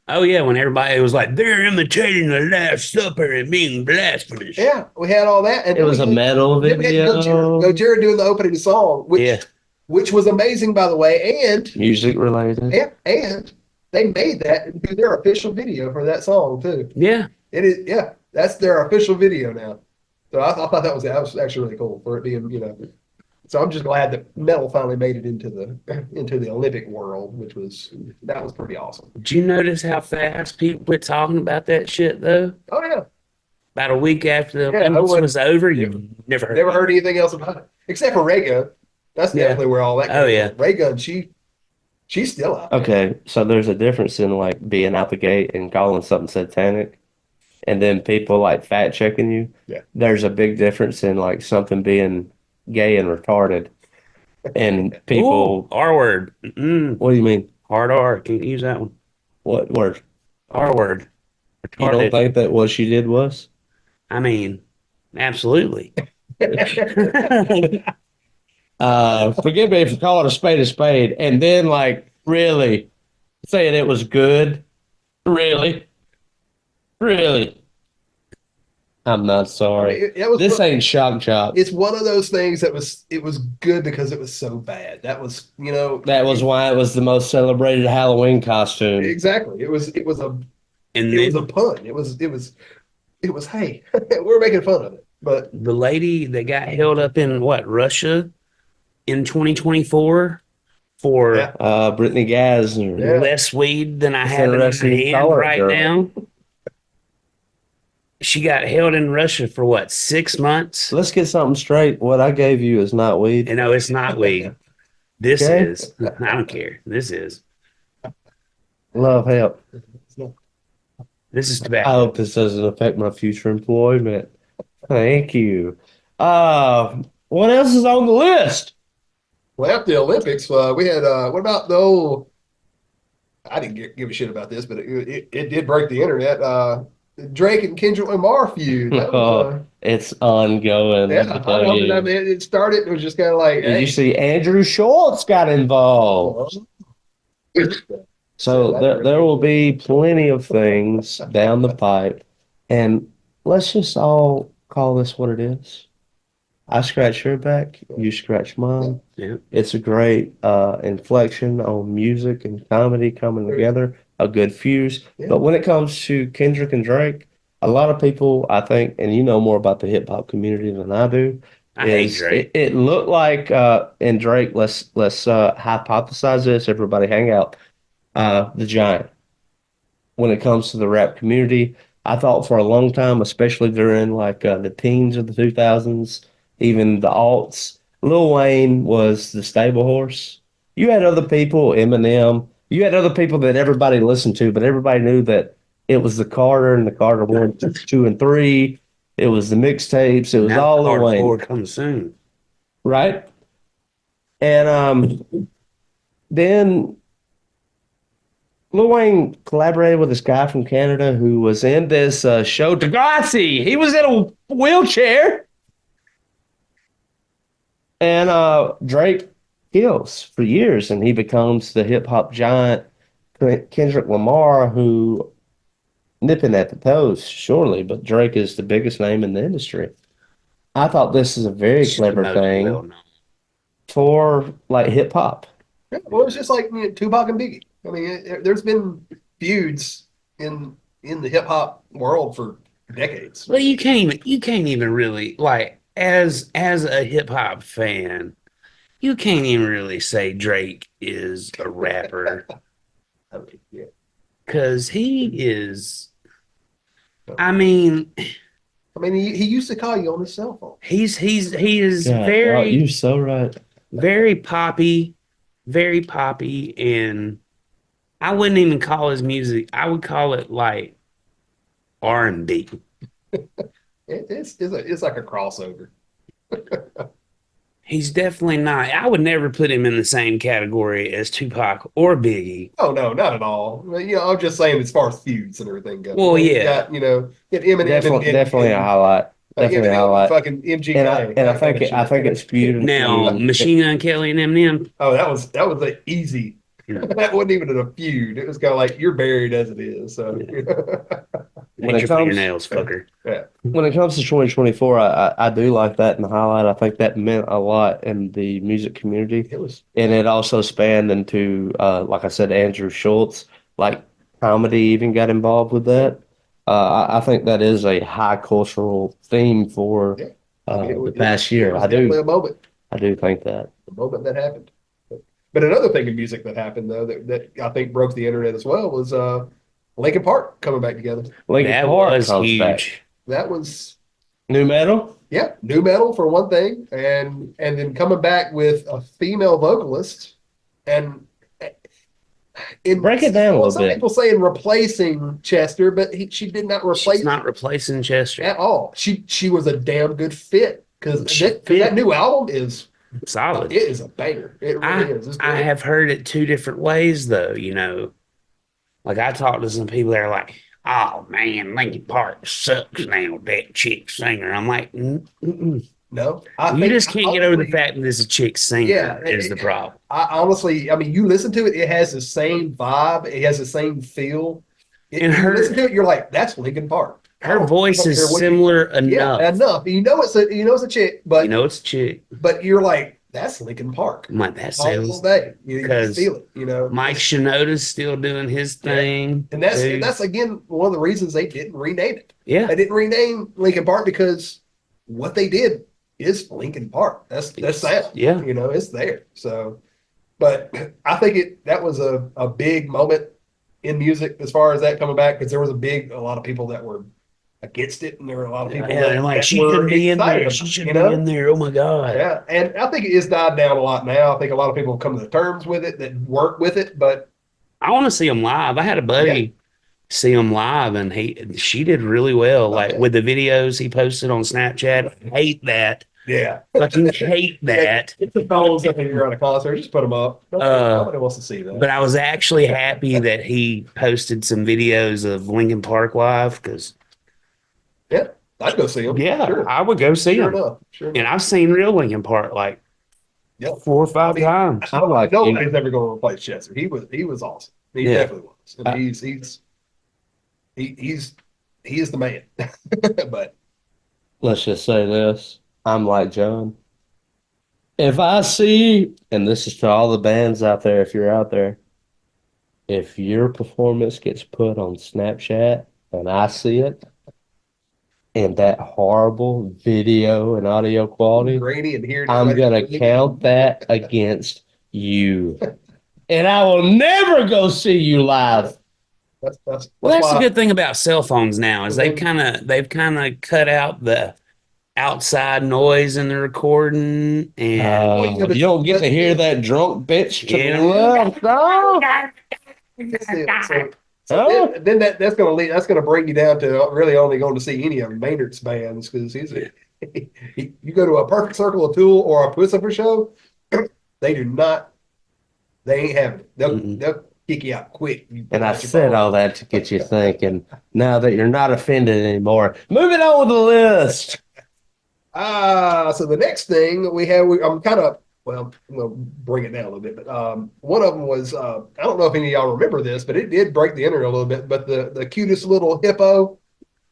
Speaker 3: Oh yeah, when everybody was like, they're imitating the Last Supper and being blasphemous.
Speaker 2: Yeah, we had all that, and
Speaker 1: It was a metal
Speaker 2: then we had
Speaker 1: video.
Speaker 2: Gojira doing the opening song,
Speaker 3: Yeah.
Speaker 2: which was amazing, by the way, and
Speaker 1: Music related.
Speaker 2: they made that into their official video for that song too.
Speaker 3: Yeah.
Speaker 2: It is, yeah, that's their official video now. So I thought that was actually really cool for it being, So I'm just glad that metal finally made it into the Olympic world, that was pretty awesome.
Speaker 3: Did you notice how fast people quit talking about that shit though?
Speaker 2: Oh yeah,
Speaker 3: About a week after the
Speaker 2: Yeah,
Speaker 3: Olympics
Speaker 2: I would-
Speaker 3: was over, you never heard.
Speaker 2: never heard anything else about it except for Ray Gun. That's
Speaker 3: Yeah.
Speaker 2: definitely where all that.
Speaker 3: Oh,
Speaker 2: came
Speaker 3: yeah.
Speaker 2: from. Ray Gun, she's still out.
Speaker 1: Okay, so there's a difference in like being out the gate and calling something satanic, and then people like fact checking you.
Speaker 2: Yeah.
Speaker 1: There's a big difference in like something being gay and retarded, and people.
Speaker 3: Ooh, R word.
Speaker 1: What do you mean?
Speaker 3: Hard R. Can't use that one.
Speaker 1: What word?
Speaker 3: R word.
Speaker 1: You don't
Speaker 3: Retarded.
Speaker 1: think that what she did was?
Speaker 3: I mean, absolutely.
Speaker 1: Forgive me for calling a spade, and then like really saying it was good. Really, really. I'm not
Speaker 2: I mean,
Speaker 1: sorry.
Speaker 2: it was.
Speaker 1: This ain't shock job.
Speaker 2: It's one of those things that it was good because it was so bad. That was,
Speaker 1: That was why it was the most celebrated Halloween costume.
Speaker 2: exactly.
Speaker 3: And
Speaker 2: it was a
Speaker 3: then
Speaker 2: pun. It was, hey, we're making fun of it. But
Speaker 3: the lady that got held up in what, Russia in 2024 for
Speaker 2: yeah,
Speaker 1: Brittany Gassner.
Speaker 2: yeah.
Speaker 3: less weed than I
Speaker 1: It's
Speaker 3: have in my
Speaker 1: interesting you
Speaker 3: hand
Speaker 1: call her
Speaker 3: right
Speaker 1: girl.
Speaker 3: now. She got held in Russia for what, 6 months?
Speaker 1: Let's get something straight. What I gave you is not weed.
Speaker 3: And no, it's not weed. This
Speaker 1: Okay.
Speaker 3: is. I don't care. This is.
Speaker 1: Love help.
Speaker 3: This is
Speaker 1: I
Speaker 3: tobacco.
Speaker 1: hope this doesn't affect my future employment. Thank you. What else is on the list?
Speaker 2: Well, after the Olympics, we had what about the old? I didn't give a shit about this, but it did break the internet. Drake and Kendrick Lamar feud. That was,
Speaker 1: Oh, it's ongoing. Let
Speaker 2: yeah,
Speaker 1: me
Speaker 2: I
Speaker 1: tell
Speaker 2: know. But I
Speaker 1: you.
Speaker 2: mean, it started. It was just kind of like,
Speaker 1: Did you
Speaker 2: hey,
Speaker 1: see Andrew Schultz got involved?
Speaker 2: so
Speaker 1: So there will be plenty of things down the pipe, and let's just all call this what it is. I scratch your back, you scratch mine.
Speaker 3: Yeah.
Speaker 1: It's a great inflection on music and comedy coming together, a good fuse.
Speaker 2: Yeah.
Speaker 1: But when it comes to Kendrick and Drake, a lot of people, I think, and you know more about the hip hop community than I do,
Speaker 3: I hate
Speaker 1: is
Speaker 3: Drake.
Speaker 1: it looked like and Drake, let's hypothesize this, everybody hang out. The Giant when it comes to the rap community. I thought for a long time, especially during like the teens of the 2000s, even the aughts, Lil Wayne was the stable horse. You had other people, Eminem, you had other people that everybody listened to, but everybody knew that it was the Carter and the Carter 1, 2, and 3. It was the mixtapes. It was
Speaker 3: Now
Speaker 1: all Lil
Speaker 3: Carter
Speaker 1: Wayne,
Speaker 3: 4 comes soon.
Speaker 1: right? And then Lil Wayne collaborated with this guy from Canada who was in this show, Degrassi. He was in a wheelchair. And Drake kills for years, and he becomes the hip hop giant Kendrick Lamar, who nipping at the toes, surely, but Drake is the biggest name in the industry. I thought this is a very
Speaker 3: She's the
Speaker 1: clever
Speaker 3: most well
Speaker 1: thing
Speaker 3: known.
Speaker 1: for like hip hop.
Speaker 2: yeah, well, it's just like Tupac and Biggie. I mean, there's been feuds in the hip hop world for decades.
Speaker 3: Well, you can't even really like as a hip hop fan, you can't even really say Drake is a rapper
Speaker 2: I mean, yeah.
Speaker 3: because he is. I mean,
Speaker 2: I mean, he used to call you on his cell phone.
Speaker 3: he is
Speaker 1: God,
Speaker 3: very
Speaker 1: you're so right.
Speaker 3: very poppy, and I wouldn't even call his music. I would call it like R&B.
Speaker 2: It's like a crossover.
Speaker 3: He's definitely not. I would never put him in the same category as Tupac or Biggie.
Speaker 2: Oh no, not at all. Well, I'm just saying as far as feuds and everything goes.
Speaker 3: Well,
Speaker 2: You
Speaker 3: yeah.
Speaker 2: got get Eminem
Speaker 1: Definitely a
Speaker 2: and
Speaker 1: highlight. Definitely a
Speaker 2: Eminem and
Speaker 1: highlight.
Speaker 2: fucking MGK.
Speaker 1: And I
Speaker 2: that
Speaker 1: think
Speaker 2: kind of
Speaker 1: I
Speaker 2: shit.
Speaker 1: think it's beautiful.
Speaker 3: Now, Machine Gun Kelly and Eminem.
Speaker 2: Oh, that was an easy.
Speaker 3: Yeah.
Speaker 2: That wasn't even a feud. It was kind of like you're buried as it is. So
Speaker 1: When
Speaker 3: Hate
Speaker 1: it
Speaker 3: your
Speaker 1: comes-
Speaker 3: fingernails, fucker.
Speaker 1: When it comes to 2024, I do like that in the highlight. I think that meant a lot in the music community.
Speaker 2: it was.
Speaker 1: And it also spanned into, like I said, Andrew Schultz, like comedy even got involved with that. I think that is a high cultural theme for
Speaker 2: Yeah. I mean,
Speaker 1: the past year.
Speaker 2: It was definitely
Speaker 1: I do think that.
Speaker 2: a moment that happened. But another thing in music that happened though that I think broke the internet as well was Linkin Park coming back together.
Speaker 1: Linkin
Speaker 3: That
Speaker 1: Park
Speaker 3: was
Speaker 1: comes
Speaker 3: huge.
Speaker 1: back.
Speaker 2: That was
Speaker 1: New metal?
Speaker 2: yeah, new metal for one thing, and then coming back with a female vocalist, and
Speaker 1: Break it down a little
Speaker 2: some
Speaker 1: bit.
Speaker 2: people saying replacing Chester, but she did not replace
Speaker 3: She's not replacing Chester.
Speaker 2: at all. She was a damn good fit because
Speaker 3: She
Speaker 2: that
Speaker 3: fit.
Speaker 2: new album is
Speaker 3: Solid.
Speaker 2: it is a banger. It really is. It's
Speaker 3: I
Speaker 2: great.
Speaker 3: have heard it two different ways though, Like I talked to some people that are like, "Oh man, Linkin Park sucks now. That chick singer." I'm like, "Mm-mm."
Speaker 2: No, I
Speaker 3: You
Speaker 2: think
Speaker 3: just can't get over the
Speaker 2: honestly,
Speaker 3: fact that it's a chick singer
Speaker 2: yeah,
Speaker 3: is the problem.
Speaker 2: I honestly, I mean, you listen to it, it has the same vibe, it has the same feel.
Speaker 3: And
Speaker 2: You listen
Speaker 3: her
Speaker 2: to it, you're like, that's Linkin Park.
Speaker 3: her voice
Speaker 2: I don't care
Speaker 3: is
Speaker 2: what you.
Speaker 3: similar
Speaker 2: Yeah,
Speaker 3: enough.
Speaker 2: enough. You know it's a chick,
Speaker 3: You know it's a chick.
Speaker 2: but you're like, that's Linkin Park
Speaker 3: I'm like, that
Speaker 2: all
Speaker 3: sounds
Speaker 2: day. You just
Speaker 3: because
Speaker 2: feel it, you know.
Speaker 3: Mike Shinoda's still doing his
Speaker 2: Yeah.
Speaker 3: thing.
Speaker 2: And
Speaker 3: too.
Speaker 2: that's again one of the reasons they didn't rename it.
Speaker 3: Yeah.
Speaker 2: They didn't rename Linkin Park because what they did is Linkin Park. That's their sound.
Speaker 3: Yeah.
Speaker 2: You know, it's there. So, but I think that was a big moment in music as far as that coming back because there was a lot of people that were against it, and there were a lot of people
Speaker 3: Yeah,
Speaker 2: that,
Speaker 3: I'm like,
Speaker 2: that
Speaker 3: she
Speaker 2: were
Speaker 3: should be in
Speaker 2: excited
Speaker 3: there.
Speaker 2: about
Speaker 3: She
Speaker 2: it,
Speaker 3: should
Speaker 2: you
Speaker 3: be
Speaker 2: know?
Speaker 3: in there. Oh my God.
Speaker 2: Yeah, and I think it is died down a lot now. I think a lot of people have come to terms with it that work with it, but
Speaker 3: I want to see him live. I had a buddy see him live and she did really well. Like
Speaker 2: yeah.
Speaker 3: with the videos he posted on Snapchat. Hate that.
Speaker 2: Yeah.
Speaker 3: Fucking hate that.
Speaker 2: Get the phones up if you're at a concert. Just put them up. Nobody wants to see that.
Speaker 3: But I was actually happy that he posted some videos of Lincoln Park live because
Speaker 2: Yeah, I'd go see them.
Speaker 3: yeah,
Speaker 2: Sure.
Speaker 3: I would go see
Speaker 2: Sure
Speaker 3: him.
Speaker 2: enough. Sure enough.
Speaker 3: And I've seen real Lincoln Park like
Speaker 2: Yeah.
Speaker 3: 4 or 5
Speaker 2: I mean,
Speaker 3: times.
Speaker 1: I'm like,
Speaker 2: Nobody's ever going to replace Chester. He was awesome. He
Speaker 3: Yeah.
Speaker 2: definitely was. And he is the man. But
Speaker 1: let's just say this. I'm like John. If I see, and this is to all the bands out there, if you're out there, if your performance gets put on Snapchat and I see it, and that horrible video and audio quality,
Speaker 2: grainy and here,
Speaker 1: I'm going to count that against you. And I will never go see you live.
Speaker 2: That's
Speaker 3: Well, that's the
Speaker 2: why
Speaker 3: good thing about cell phones now is
Speaker 2: Mhm.
Speaker 3: they've kind of cut out the outside noise in the recording and
Speaker 2: but
Speaker 1: You don't get to hear that drunk bitch to
Speaker 3: Yeah.
Speaker 1: the left. Oh.
Speaker 2: So then that's going to lead. That's going to bring you down to really only going to see any of Maynard's bands because you go to a Perfect Circle of Tool or a Puscifer show, they do not. They ain't having it. They'll kick you out quick.
Speaker 1: And I said all that to get you thinking. Now that you're not offended anymore, moving on with the list.
Speaker 2: So the next thing we have, I'm kind of we'll bring it down a little bit, but one of them was I don't know if any of y'all remember this, but it did break the internet a little bit. But the cutest little hippo,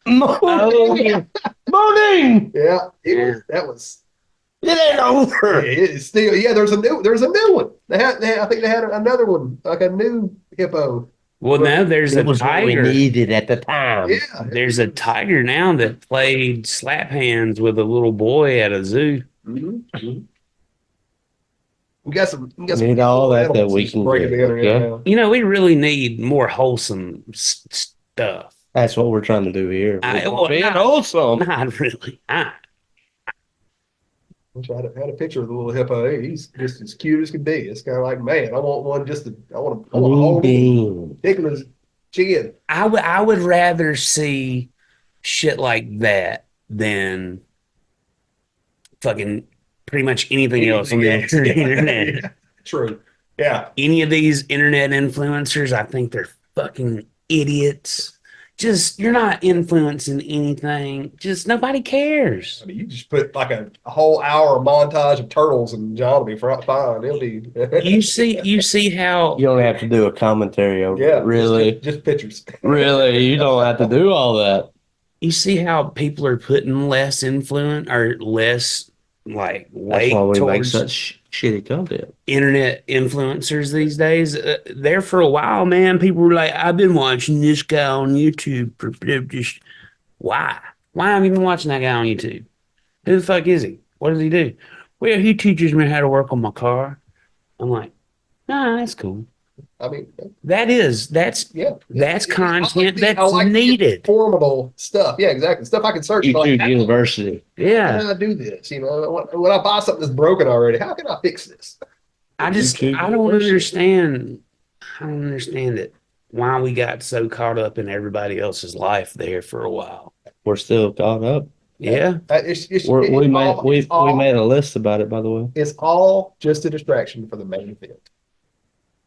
Speaker 1: Moaning. Moaning.
Speaker 2: yeah,
Speaker 3: Yeah.
Speaker 2: that was.
Speaker 1: It ain't over.
Speaker 2: It's still There's a new one. I think they had another one, like a new hippo.
Speaker 3: well, now there's
Speaker 1: It
Speaker 3: a
Speaker 1: was what we
Speaker 3: tiger.
Speaker 1: needed at the time.
Speaker 2: Yeah,
Speaker 3: There's a tiger now that played slap hands with a little boy at a zoo.
Speaker 2: Mhm. We got some.
Speaker 1: Need all that
Speaker 2: animals
Speaker 1: we
Speaker 2: just
Speaker 1: can
Speaker 2: breaking
Speaker 1: get,
Speaker 2: the internet
Speaker 1: yeah.
Speaker 2: now.
Speaker 3: You know, we really need more wholesome stuff.
Speaker 1: That's what we're trying to do here.
Speaker 3: Well,
Speaker 1: Being
Speaker 3: not-
Speaker 1: wholesome.
Speaker 3: Not really.
Speaker 2: Which I had a picture of the little hippo. He's just as cute as can be. It's kind of like, man, I want one I want to hold him,
Speaker 1: Bean.
Speaker 2: tickle his chin.
Speaker 3: I would rather see shit like that than fucking pretty much anything else on the internet.
Speaker 2: Yeah, true. Yeah.
Speaker 3: Any of these internet influencers, I think they're fucking idiots. Just you're not influencing anything. Just nobody cares.
Speaker 2: I mean, you just put like a whole hour montage of turtles and John will be fine. He'll be.
Speaker 3: You see how
Speaker 1: You don't have to do a commentary over
Speaker 2: Yeah.
Speaker 1: it. Really?
Speaker 2: Just pictures.
Speaker 1: Really? You don't have to do all that.
Speaker 3: you see how people are putting less influence or less like
Speaker 1: That's
Speaker 3: weight
Speaker 1: why we make
Speaker 3: towards
Speaker 1: such shitty content.
Speaker 3: internet influencers these days. There for a while, man, people were like, "I've been watching this guy on YouTube for just why? Why have you been watching that guy on YouTube? Who the fuck is he? What does he do? Well, he teaches me how to work on my car." I'm like, nah, that's cool.
Speaker 2: I mean,
Speaker 3: That's
Speaker 2: yeah.
Speaker 3: content
Speaker 2: I
Speaker 3: that's
Speaker 2: like the
Speaker 3: needed.
Speaker 2: Informative stuff. Yeah, exactly. Stuff I can search.
Speaker 1: YouTube
Speaker 2: Like,
Speaker 1: University.
Speaker 2: how
Speaker 3: Yeah.
Speaker 2: can I do this? You know, when I buy something that's broken already, how can I fix this?
Speaker 3: I
Speaker 1: YouTube
Speaker 3: don't
Speaker 1: University.
Speaker 3: understand. I don't understand it. Why we got so caught up in everybody else's life there for a while.
Speaker 1: We're still caught up.
Speaker 3: Yeah.
Speaker 1: We made a list about it, by the way.
Speaker 2: It's all just a distraction for the main event.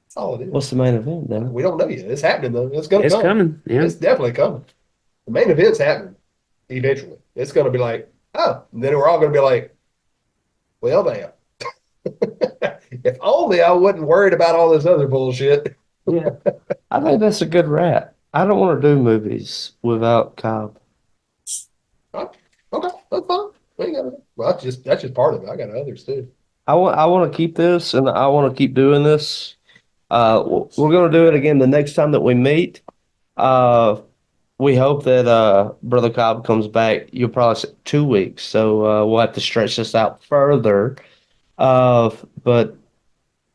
Speaker 2: That's all it is.
Speaker 1: What's the main event then?
Speaker 2: We don't know yet. It's happening though. It's gonna
Speaker 3: It's
Speaker 2: come.
Speaker 3: coming. Yeah.
Speaker 2: It's definitely coming. The main event's happening eventually. It's gonna be like, oh, and then we're all gonna be like, Well, damn. If only I wasn't worried about all this other bullshit.
Speaker 1: Yeah, I think that's a good wrap. I don't want to do movies without Cobb.
Speaker 2: Oh, okay, that's fine. We ain't gotta, well, that's just part of it. I got others too.
Speaker 1: I want to keep this, and I want to keep doing this. We're gonna do it again the next time that we meet. Uh, we hope that Brother Cobb comes back. You'll probably say 2 weeks, so we'll have to stretch this out further. But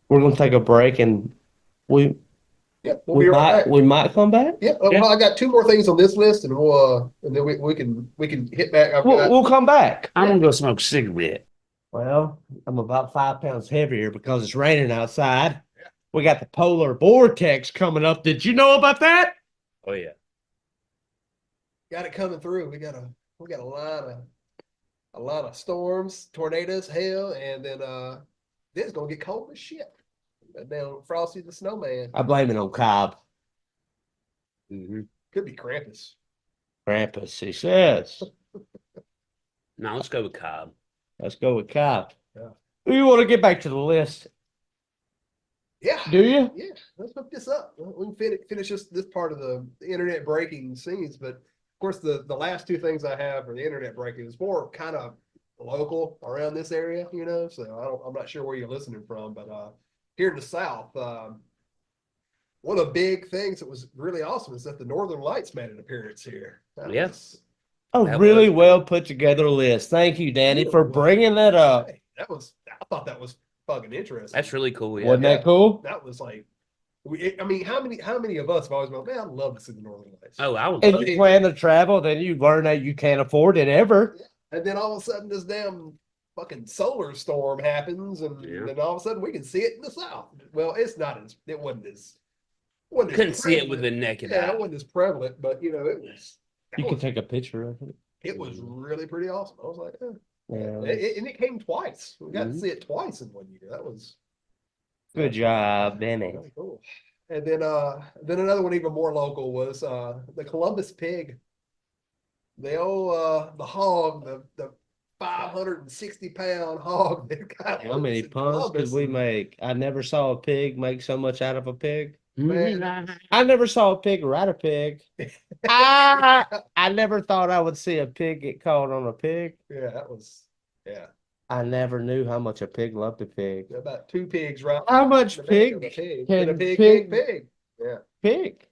Speaker 1: we're gonna take a break, and we
Speaker 2: Yeah, we'll
Speaker 1: we
Speaker 2: be right
Speaker 1: might
Speaker 2: back.
Speaker 1: we might come back.
Speaker 2: Yeah,
Speaker 3: Yeah.
Speaker 2: well, I got two more things on this list, and and then we can hit back. I've
Speaker 1: We'll
Speaker 2: got
Speaker 1: we'll come back.
Speaker 3: I'm gonna go smoke a cigarette.
Speaker 1: Well, I'm about 5 pounds heavier because it's raining outside. We got the polar vortex coming up. Did you know about that?
Speaker 3: Oh yeah.
Speaker 2: got it coming through. We got a lot of storms, tornadoes, hail, and then it's gonna get cold as shit. Down Frosty the Snowman.
Speaker 1: I blame it on Cobb.
Speaker 3: Hmm.
Speaker 2: Could be Krampus.
Speaker 1: Krampus, he says.
Speaker 3: Now let's go with Cobb.
Speaker 1: Let's go with Cobb.
Speaker 2: Yeah.
Speaker 1: We want to get back to the list.
Speaker 2: Yeah.
Speaker 1: Do you?
Speaker 2: Yeah. Let's hook this up. We can finish this part of the internet breaking scenes, but of course the last two things I have for the internet breaking is more kind of local around this area, you know. So I'm not sure where you're listening from, but here in the South, one of the big things that was really awesome is that the Northern Lights made an appearance here.
Speaker 3: Yes.
Speaker 1: A
Speaker 3: That
Speaker 1: really
Speaker 3: was-
Speaker 1: well put together list. Thank you, Danny, for bringing that up.
Speaker 2: Hey, I thought that was fucking interesting.
Speaker 3: That's really cool. Yeah.
Speaker 1: Wasn't that cool?
Speaker 2: That was like, I mean, how many of us have always been, man, I'd love to see the Northern Lights.
Speaker 3: Oh, I would
Speaker 1: If
Speaker 3: love
Speaker 1: you
Speaker 3: it.
Speaker 1: plan to travel, then you learn that you can't afford it ever.
Speaker 2: And then all of a sudden, this damn fucking solar storm happens, and
Speaker 3: Yeah.
Speaker 2: then all of a sudden, we can see it in the South. Well, it wasn't as
Speaker 3: Couldn't see it with the
Speaker 2: prevalent.
Speaker 3: naked
Speaker 2: Yeah, it
Speaker 3: eye.
Speaker 2: wasn't as prevalent, but you know,
Speaker 1: You can take a picture of it.
Speaker 2: it was really pretty awesome. I was like,
Speaker 1: Yeah.
Speaker 2: and it came twice. We got to
Speaker 1: Mhm.
Speaker 2: see it twice in one year. That was
Speaker 1: Good job, Danny.
Speaker 2: really cool. And then another one even more local was the Columbus pig. The old the hog, the 560-pound hog that got
Speaker 1: How many
Speaker 2: loose in
Speaker 1: puns could
Speaker 2: Columbus.
Speaker 1: we make? I never saw a pig make so much out of a pig.
Speaker 2: Man.
Speaker 1: I never saw a pig ride a pig. I never thought I would see a pig get caught on a pig.
Speaker 2: Yeah, that was yeah.
Speaker 1: I never knew how much a pig loved a pig.
Speaker 2: About two pigs right
Speaker 1: How much
Speaker 2: in the back of a
Speaker 1: pig
Speaker 2: pig.
Speaker 1: can
Speaker 2: And a pig,
Speaker 1: pig-
Speaker 2: pig. Yeah.
Speaker 1: Pig?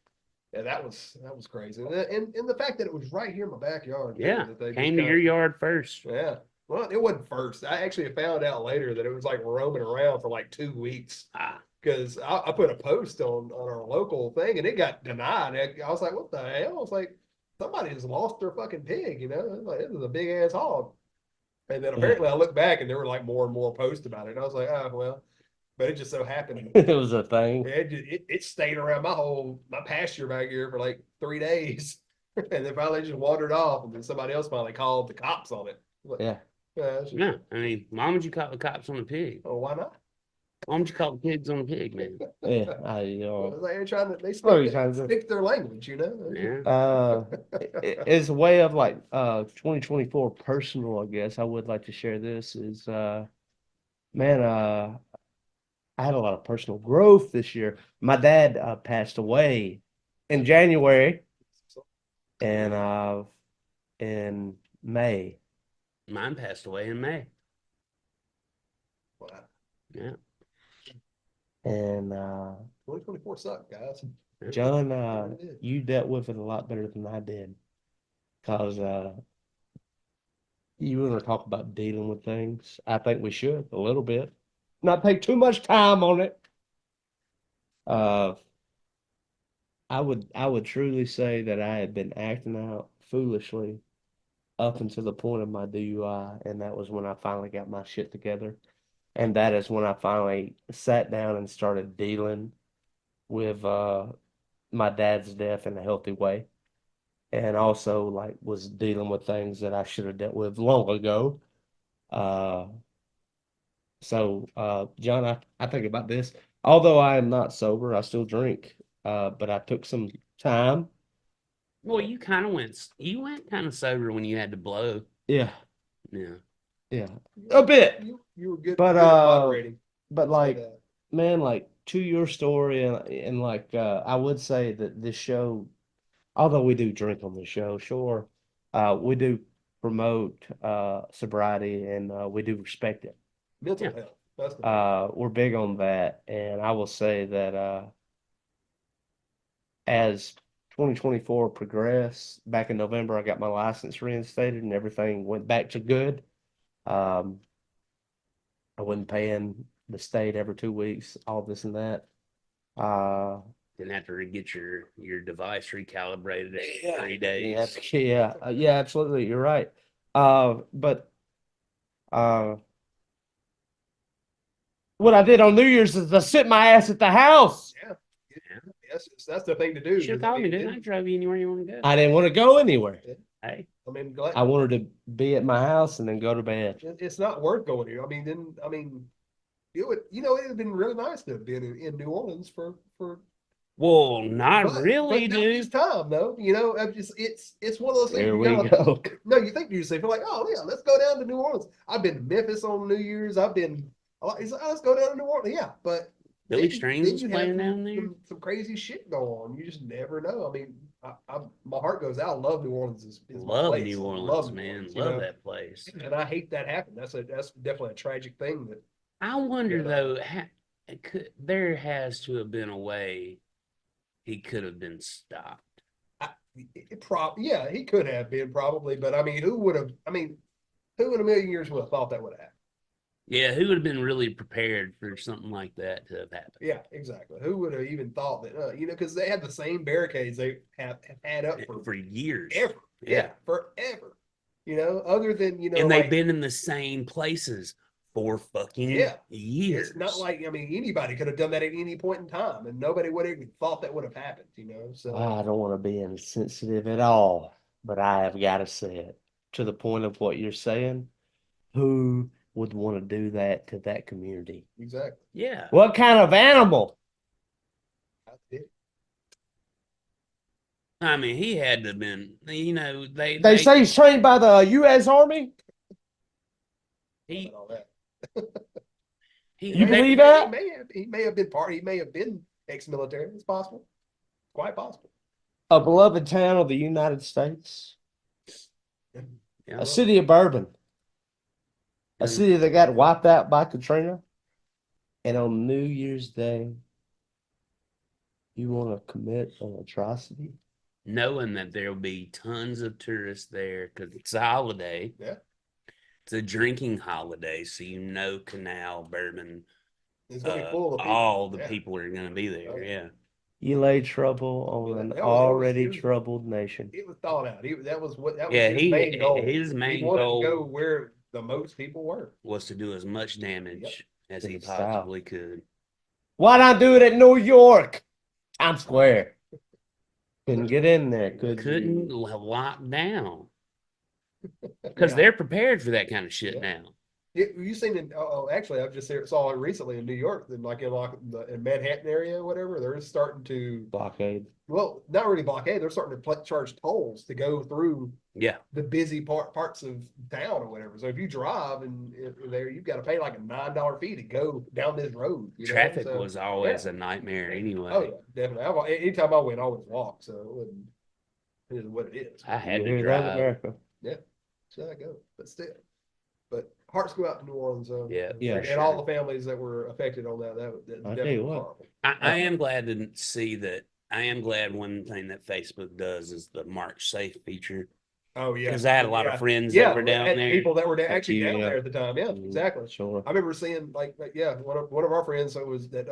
Speaker 2: Yeah, that was crazy. And the fact that it was right here in my backyard. too,
Speaker 3: Yeah.
Speaker 2: that they
Speaker 3: Came
Speaker 2: just
Speaker 3: to your yard first.
Speaker 2: Yeah. Well, it wasn't first. I actually found out later that it was like roaming around for like 2 weeks.
Speaker 3: Ah.
Speaker 2: Because I put a post on our local thing and it got denied. I was like, what the hell? I was like, somebody has lost their fucking pig, you know? I was like, this is a big ass hog. And then apparently I looked back and there were like more and more posts about it. And I was like, oh, well, but it just so happened.
Speaker 1: It was a thing.
Speaker 2: It stayed around my pasture back here for like 3 days. And then finally just wandered off. And then somebody else finally called the cops on it. Like,
Speaker 1: Yeah.
Speaker 2: it's just-
Speaker 3: Yeah. I mean, why would you call the cops on the pig?
Speaker 2: oh, why not?
Speaker 3: Why would you call the pigs on the pig, man?
Speaker 1: Yeah.
Speaker 2: They're trying to
Speaker 1: What are you trying to say?
Speaker 2: stick to their language, you know?
Speaker 3: Yeah.
Speaker 1: It's a way of like 2024 personal, I guess. I would like to share this is man, I had a lot of personal growth this year. My dad passed away in January and in May.
Speaker 3: Mine passed away in May.
Speaker 2: Wow.
Speaker 3: Yeah.
Speaker 1: And
Speaker 2: 2024 sucked, guys.
Speaker 1: John,
Speaker 2: It did.
Speaker 1: you dealt with it a lot better than I did. Cause you want to talk about dealing with things. I think we should a little bit. Not take too much time on it. I would truly say that I had been acting out foolishly up until the point of my DUI, and that was when I finally got my shit together. And that is when I finally sat down and started dealing with my dad's death in a healthy way. And also like was dealing with things that I should have dealt with long ago. Uh John, I think about this. Although I am not sober, I still drink. But I took some time.
Speaker 3: Well, you went kind of sober when you had to blow.
Speaker 1: Yeah.
Speaker 3: Yeah.
Speaker 1: Yeah, a bit.
Speaker 2: You were good,
Speaker 1: But,
Speaker 2: good at moderating.
Speaker 1: But
Speaker 2: I'll say
Speaker 1: like,
Speaker 2: that.
Speaker 1: man, like to your story, and like, I would say that this show, although we do drink on the show, sure, we do promote sobriety, and we do respect it.
Speaker 2: Mental
Speaker 3: Yeah.
Speaker 2: health. That's the thing.
Speaker 1: We're big on that, and I will say that as 2024 progressed, back in November, I got my license reinstated, and everything went back to good. Um, I wasn't paying the state every 2 weeks, all this and that. Uh,
Speaker 3: Didn't have to get your device recalibrated every
Speaker 1: yeah,
Speaker 3: 3 days.
Speaker 1: yeah, absolutely. You're right. But uh, what I did on New Year's is I sit my ass at the house.
Speaker 2: Yeah.
Speaker 3: Yeah.
Speaker 2: Yes, that's the thing to do.
Speaker 3: You should have
Speaker 2: is, I
Speaker 3: called me,
Speaker 2: mean,
Speaker 3: dude. I drove you anywhere you want to go.
Speaker 1: I didn't want to go anywhere.
Speaker 3: Hey,
Speaker 2: I mean,
Speaker 1: I wanted to be at my house and then go to bed.
Speaker 2: it's not worth going here. I mean, it would, it would have been really nice to have been in New Orleans for,
Speaker 3: well, not
Speaker 2: but
Speaker 3: really,
Speaker 2: not
Speaker 3: dude.
Speaker 2: this time though. I'm just, it's one of those things
Speaker 1: There
Speaker 2: you
Speaker 1: we
Speaker 2: gotta
Speaker 1: go.
Speaker 2: think. No, you think to yourself, you're like, oh yeah, let's go down to New Orleans. I've been to Memphis on New Year's. He's like, oh, let's go down to New Orleans. Yeah, but
Speaker 3: Billy
Speaker 2: then,
Speaker 3: Strings
Speaker 2: then
Speaker 3: was
Speaker 2: you have
Speaker 3: playing down there.
Speaker 2: some crazy shit go on. You just never know. I mean, my heart goes out. I love New Orleans. Is my
Speaker 3: Love
Speaker 2: place.
Speaker 3: New
Speaker 2: I
Speaker 3: Orleans,
Speaker 2: love New
Speaker 3: man.
Speaker 2: Orleans,
Speaker 3: Love that place.
Speaker 2: and I hate that happened. That's definitely a tragic thing that
Speaker 3: I wonder
Speaker 2: Yeah.
Speaker 3: though, there has to have been a way he could have been stopped.
Speaker 2: yeah, he could have been probably, but I mean, who would have? I mean, who in a million years would have thought that would have happened?
Speaker 3: Yeah, who would have been really prepared for something like that to have happened?
Speaker 2: Yeah, exactly. Who would have even thought that? Because they had the same barricades they have had up
Speaker 3: For years.
Speaker 2: ever. Yeah, forever. Other than
Speaker 3: And they've
Speaker 2: like
Speaker 3: been in the same places for fucking
Speaker 2: Yeah.
Speaker 3: years.
Speaker 2: it's not like anybody could have done that at any point in time, and nobody would have even thought that would have happened. So
Speaker 1: I don't want to be insensitive at all, but I have got to say it to the point of what you're saying. Who would want to do that to that community?
Speaker 2: exactly.
Speaker 3: Yeah.
Speaker 1: What kind of animal?
Speaker 2: That's it.
Speaker 3: I mean, he had to have been,
Speaker 1: They say he's trained by the U.S. Army.
Speaker 3: he,
Speaker 2: All that.
Speaker 1: You
Speaker 3: they-
Speaker 1: believe that?
Speaker 2: He may have been he may have been ex-military. It's possible. Quite possible.
Speaker 1: A beloved town of the United States,
Speaker 3: Yeah.
Speaker 1: a city of bourbon, a
Speaker 3: Mm.
Speaker 1: city that got wiped out by Katrina, and on New Year's Day, you want to commit an atrocity?
Speaker 3: Knowing that there'll be tons of tourists there because it's a holiday.
Speaker 2: Yeah.
Speaker 3: It's a drinking holiday, so Canal, Bourbon,
Speaker 2: It's gonna be full of people.
Speaker 3: all the
Speaker 2: Yeah.
Speaker 3: people are going to be there.
Speaker 2: Oh, yeah.
Speaker 3: Yeah.
Speaker 1: You lay trouble on an
Speaker 2: That was-
Speaker 1: already
Speaker 2: it was-
Speaker 1: troubled nation.
Speaker 2: It was thought out. That was
Speaker 3: Yeah,
Speaker 2: his main goal.
Speaker 3: his main
Speaker 2: he wanted
Speaker 3: goal
Speaker 2: to go where the most people were.
Speaker 3: was to do as much damage as
Speaker 1: To
Speaker 3: he
Speaker 1: the South.
Speaker 3: possibly could.
Speaker 1: Why not do it at New York, Times Square? Couldn't get in there, could
Speaker 3: Couldn't
Speaker 1: you?
Speaker 3: lock down because
Speaker 2: Yeah.
Speaker 3: they're prepared for that kind of shit
Speaker 2: Yeah.
Speaker 3: now.
Speaker 2: You seen it? Actually, I just saw it recently in New York. In in Manhattan area, or whatever. They're starting to
Speaker 1: Blockade.
Speaker 2: well, not really blockade. They're starting to charge tolls to go through
Speaker 3: Yeah.
Speaker 2: the busy parts of town or whatever. So if you drive and there, you've got to pay like a $9 fee to go down this road.
Speaker 3: Traffic
Speaker 2: So,
Speaker 3: was always
Speaker 2: yeah.
Speaker 3: a nightmare anyway.
Speaker 2: Oh yeah, definitely. Anytime I went, I always walk. So it is what it is.
Speaker 3: I had
Speaker 1: You
Speaker 3: to
Speaker 1: hear that,
Speaker 3: drive.
Speaker 1: America?
Speaker 2: So I go, but still. But hearts go out to New Orleans.
Speaker 3: Yeah,
Speaker 1: Yeah,
Speaker 2: and
Speaker 3: sure.
Speaker 2: all the families that were affected on that. That
Speaker 1: I tell
Speaker 2: definitely
Speaker 1: you
Speaker 2: was
Speaker 1: what.
Speaker 2: horrible.
Speaker 3: I am glad to see that. I am glad one thing that Facebook does is the March Safe feature.
Speaker 2: Oh yeah,
Speaker 3: Because I had a lot
Speaker 2: Yeah.
Speaker 3: of friends
Speaker 2: Yeah,
Speaker 3: that were down
Speaker 2: had
Speaker 3: there.
Speaker 2: people that were
Speaker 1: Like
Speaker 2: actually
Speaker 1: you,
Speaker 2: down
Speaker 1: yeah.
Speaker 2: there at the time. Yeah,
Speaker 1: Mhm.
Speaker 2: exactly.
Speaker 1: Sure.
Speaker 2: I remember seeing one of our friends that was that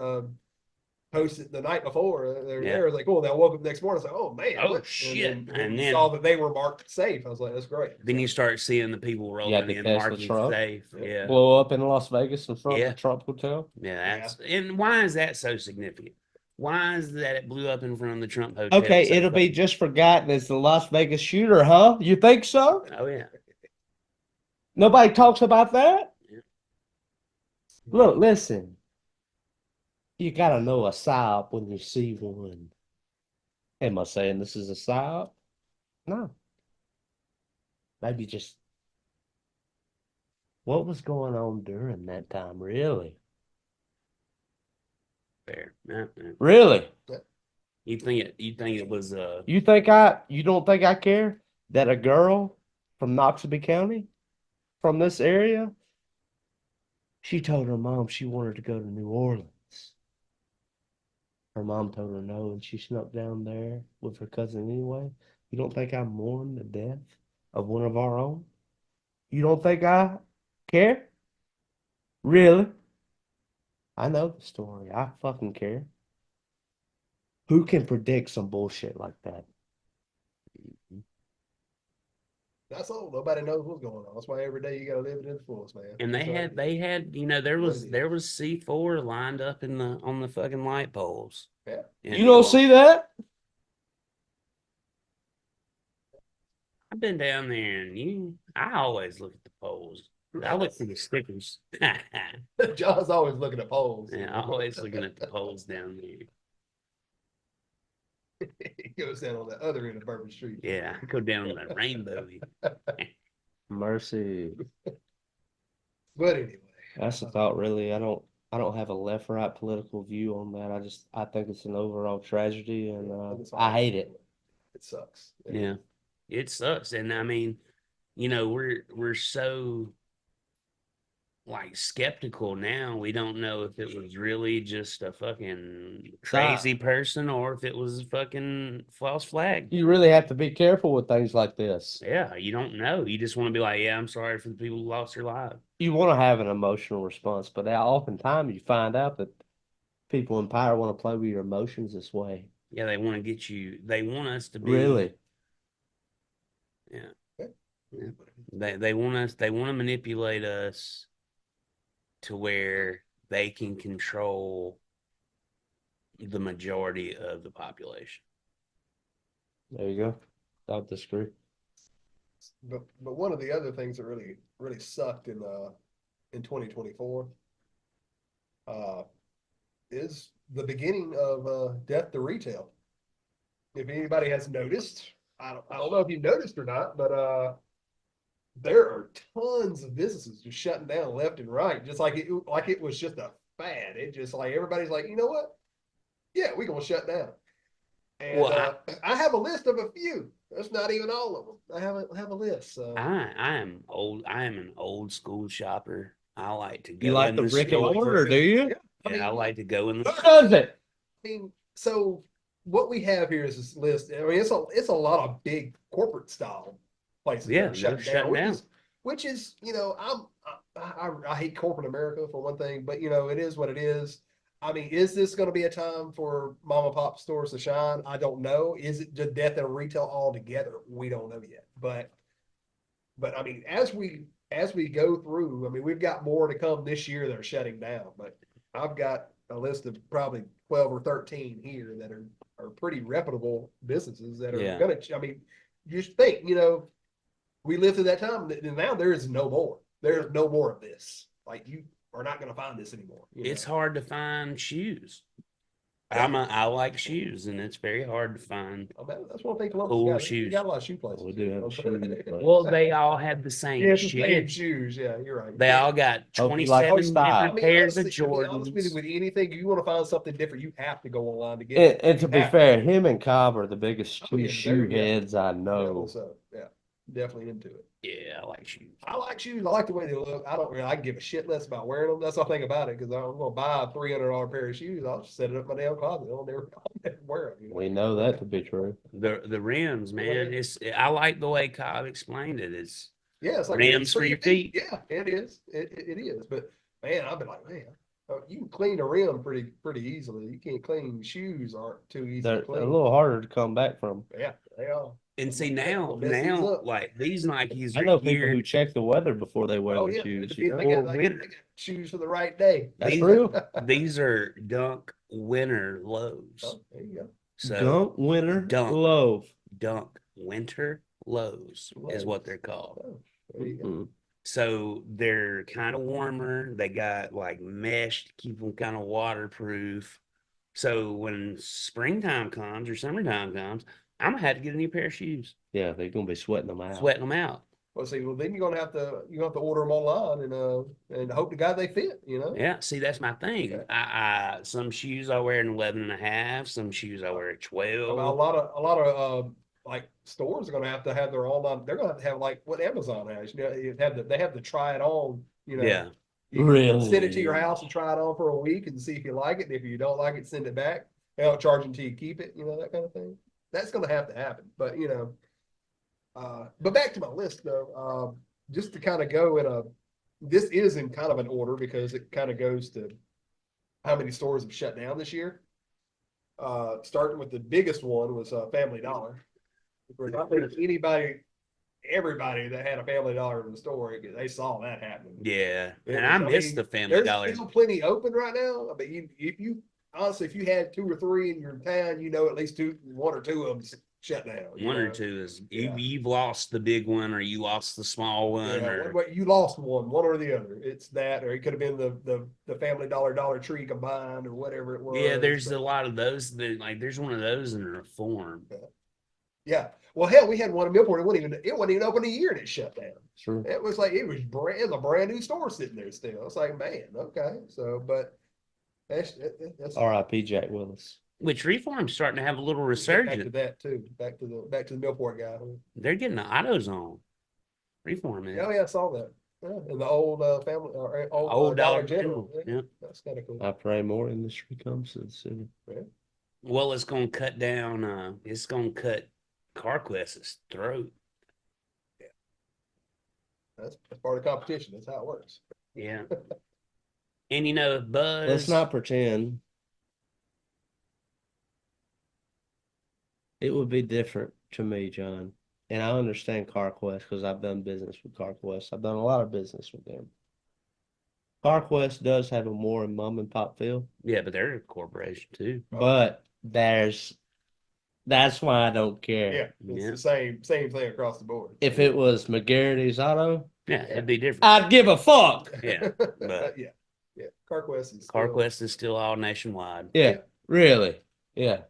Speaker 2: posted the night before they were
Speaker 3: Yeah.
Speaker 2: there. It was like, oh, they woke up the next morning. I was like, oh man,
Speaker 3: Oh,
Speaker 2: what?
Speaker 3: shit.
Speaker 2: And
Speaker 3: And
Speaker 2: then
Speaker 3: then-
Speaker 2: saw that they were marked safe. I was like, that's great.
Speaker 3: Then you start seeing the people rolling
Speaker 1: the
Speaker 3: in
Speaker 1: Tesla
Speaker 3: marching
Speaker 1: truck.
Speaker 3: safe. Yeah.
Speaker 1: Blow up in Las Vegas in front
Speaker 3: Yeah.
Speaker 1: of the Trump Hotel.
Speaker 3: Yeah, and why is that so significant? Why is that it blew up in front of the Trump Hotel?
Speaker 1: Okay,
Speaker 3: so
Speaker 1: it'll be
Speaker 3: fucking-
Speaker 1: just forgotten as the Las Vegas shooter, huh? You think so?
Speaker 3: Oh yeah.
Speaker 1: Nobody talks about that?
Speaker 3: Yeah.
Speaker 1: Look, listen. You gotta know a psyop when you see one. Am I saying this is a psyop? No. Maybe just What was going on during that time? Really?
Speaker 3: Fair. Yeah.
Speaker 1: Really?
Speaker 3: You think it was
Speaker 1: You don't think I care that a girl from Noxubee County, from this area, she told her mom she wanted to go to New Orleans. Her mom told her no, and she snuck down there with her cousin anyway. You don't think I mourn the death of one of our own? You don't think I care? Really? I know the story. I fucking care. Who can predict some bullshit like that?
Speaker 2: That's all. Nobody knows what's going on. That's why every day you gotta live it in the fullest, man.
Speaker 3: and
Speaker 2: That's all it is.
Speaker 3: they had, you know, there
Speaker 2: What
Speaker 3: was
Speaker 2: it
Speaker 3: there
Speaker 2: is.
Speaker 3: was C4 lined up in the on the fucking light poles.
Speaker 2: Yeah.
Speaker 1: You don't
Speaker 3: Well,
Speaker 1: see that?
Speaker 3: I've been down there and I always look at the poles. I look for the stickers.
Speaker 2: John's always looking at polls.
Speaker 3: Yeah, always looking at the poles down there.
Speaker 2: He goes down on the other end of Bourbon Street.
Speaker 3: Yeah, I go down the rainbow.
Speaker 1: Mercy.
Speaker 2: But anyway,
Speaker 1: That's the thought, really. I don't have a left right political view on that. I think it's an overall tragedy, and I hate it.
Speaker 2: It sucks.
Speaker 3: Yeah, it sucks, and I mean, you know, we're so like skeptical now. We don't know if it was really just a fucking crazy person or if it was a fucking false flag.
Speaker 1: You really have to be careful with things like this.
Speaker 3: Yeah, you don't know. You just want to be like, yeah, I'm sorry for the people who lost their lives.
Speaker 1: You want to have an emotional response, but oftentimes you find out that people in power want to play with your emotions this way.
Speaker 3: Yeah, they want to get you. They want us to be
Speaker 1: Really?
Speaker 3: Yeah. Yeah. They want us. They want to manipulate us to where they can control the majority of the population.
Speaker 1: There you go. I'll disagree.
Speaker 2: But one of the other things that really sucked in 2024 is the beginning of death to retail. If anybody has noticed, I don't know if you've noticed or not, but there are tons of businesses just shutting down left and right, just like it was just a fad. It just like everybody's like, you know what? Yeah, we're gonna shut down. And
Speaker 3: Well,
Speaker 2: I have a list of a few. That's not even all of them. I have a list. So
Speaker 3: I am old. I am an old school shopper. I like to
Speaker 1: You
Speaker 3: go
Speaker 1: like
Speaker 3: in
Speaker 1: the
Speaker 3: the
Speaker 1: brick and
Speaker 3: store.
Speaker 1: mortar, do you?
Speaker 2: I mean,
Speaker 3: Yeah, I like to go in the.
Speaker 1: Who does it?
Speaker 2: I mean, so what we have here is this list. I mean, it's a lot of big corporate style places
Speaker 3: Yeah,
Speaker 2: that are shutting
Speaker 3: they're
Speaker 2: down,
Speaker 3: shutting down.
Speaker 2: which is you know I hate corporate America for one thing, but you know it is what it is. I mean, is this going to be a time for mom and pop stores to shine? I don't know. Is it just death in retail altogether? We don't know yet. But I mean, as we go through, I mean, we've got more to come this year that are shutting down. But I've got a list of probably 12 or 13 here that are pretty reputable businesses that are
Speaker 3: Yeah.
Speaker 2: going to. I mean, just think, you know, we lived through that time, and now there is no more. There's no more of this. Like you are not going to find this anymore.
Speaker 3: It's hard to find shoes.
Speaker 2: Yeah.
Speaker 3: I like shoes, and it's very hard to find.
Speaker 2: Oh, man, that's one thing Columbus
Speaker 3: Cool
Speaker 2: got.
Speaker 3: shoes.
Speaker 2: We got a lot of shoe places.
Speaker 1: We do have shoes, but
Speaker 3: Well, they all have the same
Speaker 2: Yeah, it's the same
Speaker 3: shit.
Speaker 2: shoes. Yeah, you're right.
Speaker 3: They all got
Speaker 1: Hope you like
Speaker 3: 27
Speaker 1: style.
Speaker 3: different pairs of
Speaker 2: honestly, I mean, honestly, with
Speaker 3: Jordans.
Speaker 2: anything, you want to find something different, you have to go online to get it.
Speaker 1: And to
Speaker 2: You
Speaker 1: be
Speaker 2: have
Speaker 1: fair, him and Cobb are the biggest
Speaker 2: Oh, yeah,
Speaker 1: shoe
Speaker 2: yeah.
Speaker 1: heads I
Speaker 2: Yeah,
Speaker 1: know.
Speaker 2: so yeah, definitely into it.
Speaker 3: Yeah, I like shoes.
Speaker 2: I like shoes. I like the way they look. I give a shit less about wearing them. That's the thing about it. Because I'm going to buy a $300 pair of shoes. I'll just set it up in my damn closet. I'll never wear them.
Speaker 1: We know that to be true.
Speaker 3: The rims, man. I like the way Cobb explained it. It's
Speaker 2: Yeah, it's like
Speaker 3: rims for your feet.
Speaker 2: Yeah, it is. It is. But man, I've been like, man, you can clean a rim pretty easily. You can't clean shoes aren't too easy
Speaker 1: They're
Speaker 2: to clean.
Speaker 1: a little harder to come back from.
Speaker 2: Yeah, they are.
Speaker 3: And see
Speaker 2: We'll mess these up.
Speaker 3: like these Nikes
Speaker 1: I
Speaker 3: are
Speaker 1: know people who
Speaker 3: geared.
Speaker 1: check the weather before they wear
Speaker 2: Oh
Speaker 1: the
Speaker 2: yeah,
Speaker 1: shoes.
Speaker 2: they
Speaker 1: You know?
Speaker 2: got shoes for the right day.
Speaker 1: That's
Speaker 3: These-
Speaker 1: true.
Speaker 3: These are Dunk Winter lows.
Speaker 2: Oh, there you go.
Speaker 3: So
Speaker 1: Dunk winter
Speaker 3: Dunk.
Speaker 1: loaf.
Speaker 3: Dunk Winter lows is what they're called.
Speaker 2: Oh, there you go.
Speaker 1: Mm.
Speaker 3: So they're kind of warmer. They got like mesh to keep them kind of waterproof. So when springtime comes or summertime comes, I'm gonna have to get a new pair of shoes,
Speaker 1: Yeah, they're gonna be sweating them out.
Speaker 3: sweating them out.
Speaker 2: Well, see, well, then you're gonna have to order them online and hope to God they fit.
Speaker 3: Yeah, see, that's my thing.
Speaker 2: Okay.
Speaker 3: I some shoes I wear an 11 and a half, some shoes I wear at
Speaker 2: I mean, a
Speaker 3: 12.
Speaker 2: lot of like stores are gonna have to have their online. They're gonna have to have like what Amazon has. They have to try it on.
Speaker 3: Yeah.
Speaker 2: You can send it to
Speaker 1: Really?
Speaker 2: your house and try it on for a week and see if you like it. And if you don't like it, send it back. They don't charge until you keep it. That kind of thing. That's gonna have to happen. But but back to my list though. Just to kind of go in a. This is in kind of an order because it kind of goes to how many stores have shut down this year. Starting with the biggest one was Family Dollar. I think everybody that had a Family Dollar in the store, they saw that happening.
Speaker 3: Yeah.
Speaker 2: It
Speaker 3: And
Speaker 2: was-
Speaker 3: I miss
Speaker 2: mean,
Speaker 3: the Family
Speaker 2: there's
Speaker 3: Dollar.
Speaker 2: still plenty open right now. But if you honestly, if you had 2 or 3 in your town, at least 1 or 2 of them shut down.
Speaker 3: One or two is
Speaker 2: Yeah.
Speaker 3: you've lost the big one or you lost the small one
Speaker 2: Yeah,
Speaker 3: or
Speaker 2: you lost one or the other. It's that, or it could have been the Family Dollar Dollar Tree combined, or whatever it was.
Speaker 3: yeah, there's
Speaker 2: but,
Speaker 3: a lot of those that like there's one of those in Reform.
Speaker 2: yeah. Well, hell, we had one in Millport. It wasn't even open a year and it shut down.
Speaker 1: True.
Speaker 2: It was a brand new store sitting there still. It's like, man, okay. So, but that's
Speaker 1: R.I.P. Jack Willis.
Speaker 3: Which Reform's starting to have a little
Speaker 2: back to
Speaker 3: resurgence.
Speaker 2: that too. Back to the Millport guy.
Speaker 3: They're getting the autos on. Reform is.
Speaker 2: Oh yeah, I saw that. Yeah, and the old family or
Speaker 3: Old
Speaker 2: Dollar
Speaker 3: Dollar
Speaker 2: General.
Speaker 3: General, yeah.
Speaker 2: That's kind of cool.
Speaker 1: I pray more industry comes to the city.
Speaker 3: Well, it's gonna cut down it's gonna cut CarQuest's throat.
Speaker 2: That's part of the competition. That's how it works.
Speaker 3: Yeah. And Buzz.
Speaker 1: Let's not pretend it would be different to me, John. And I understand CarQuest because I've done business with CarQuest. I've done a lot of business with them. CarQuest does have a more mom and pop feel,
Speaker 3: Yeah, but they're a corporation too.
Speaker 1: but that's why I don't care.
Speaker 2: Yeah, it's
Speaker 3: Yeah.
Speaker 2: the same thing across the board.
Speaker 1: If it was McGarrity's Auto,
Speaker 3: Yeah, it'd be different.
Speaker 1: I'd give a fuck.
Speaker 3: Yeah, but
Speaker 2: yeah, CarQuest is
Speaker 3: CarQuest is still all nationwide.
Speaker 1: Yeah, really. Yeah.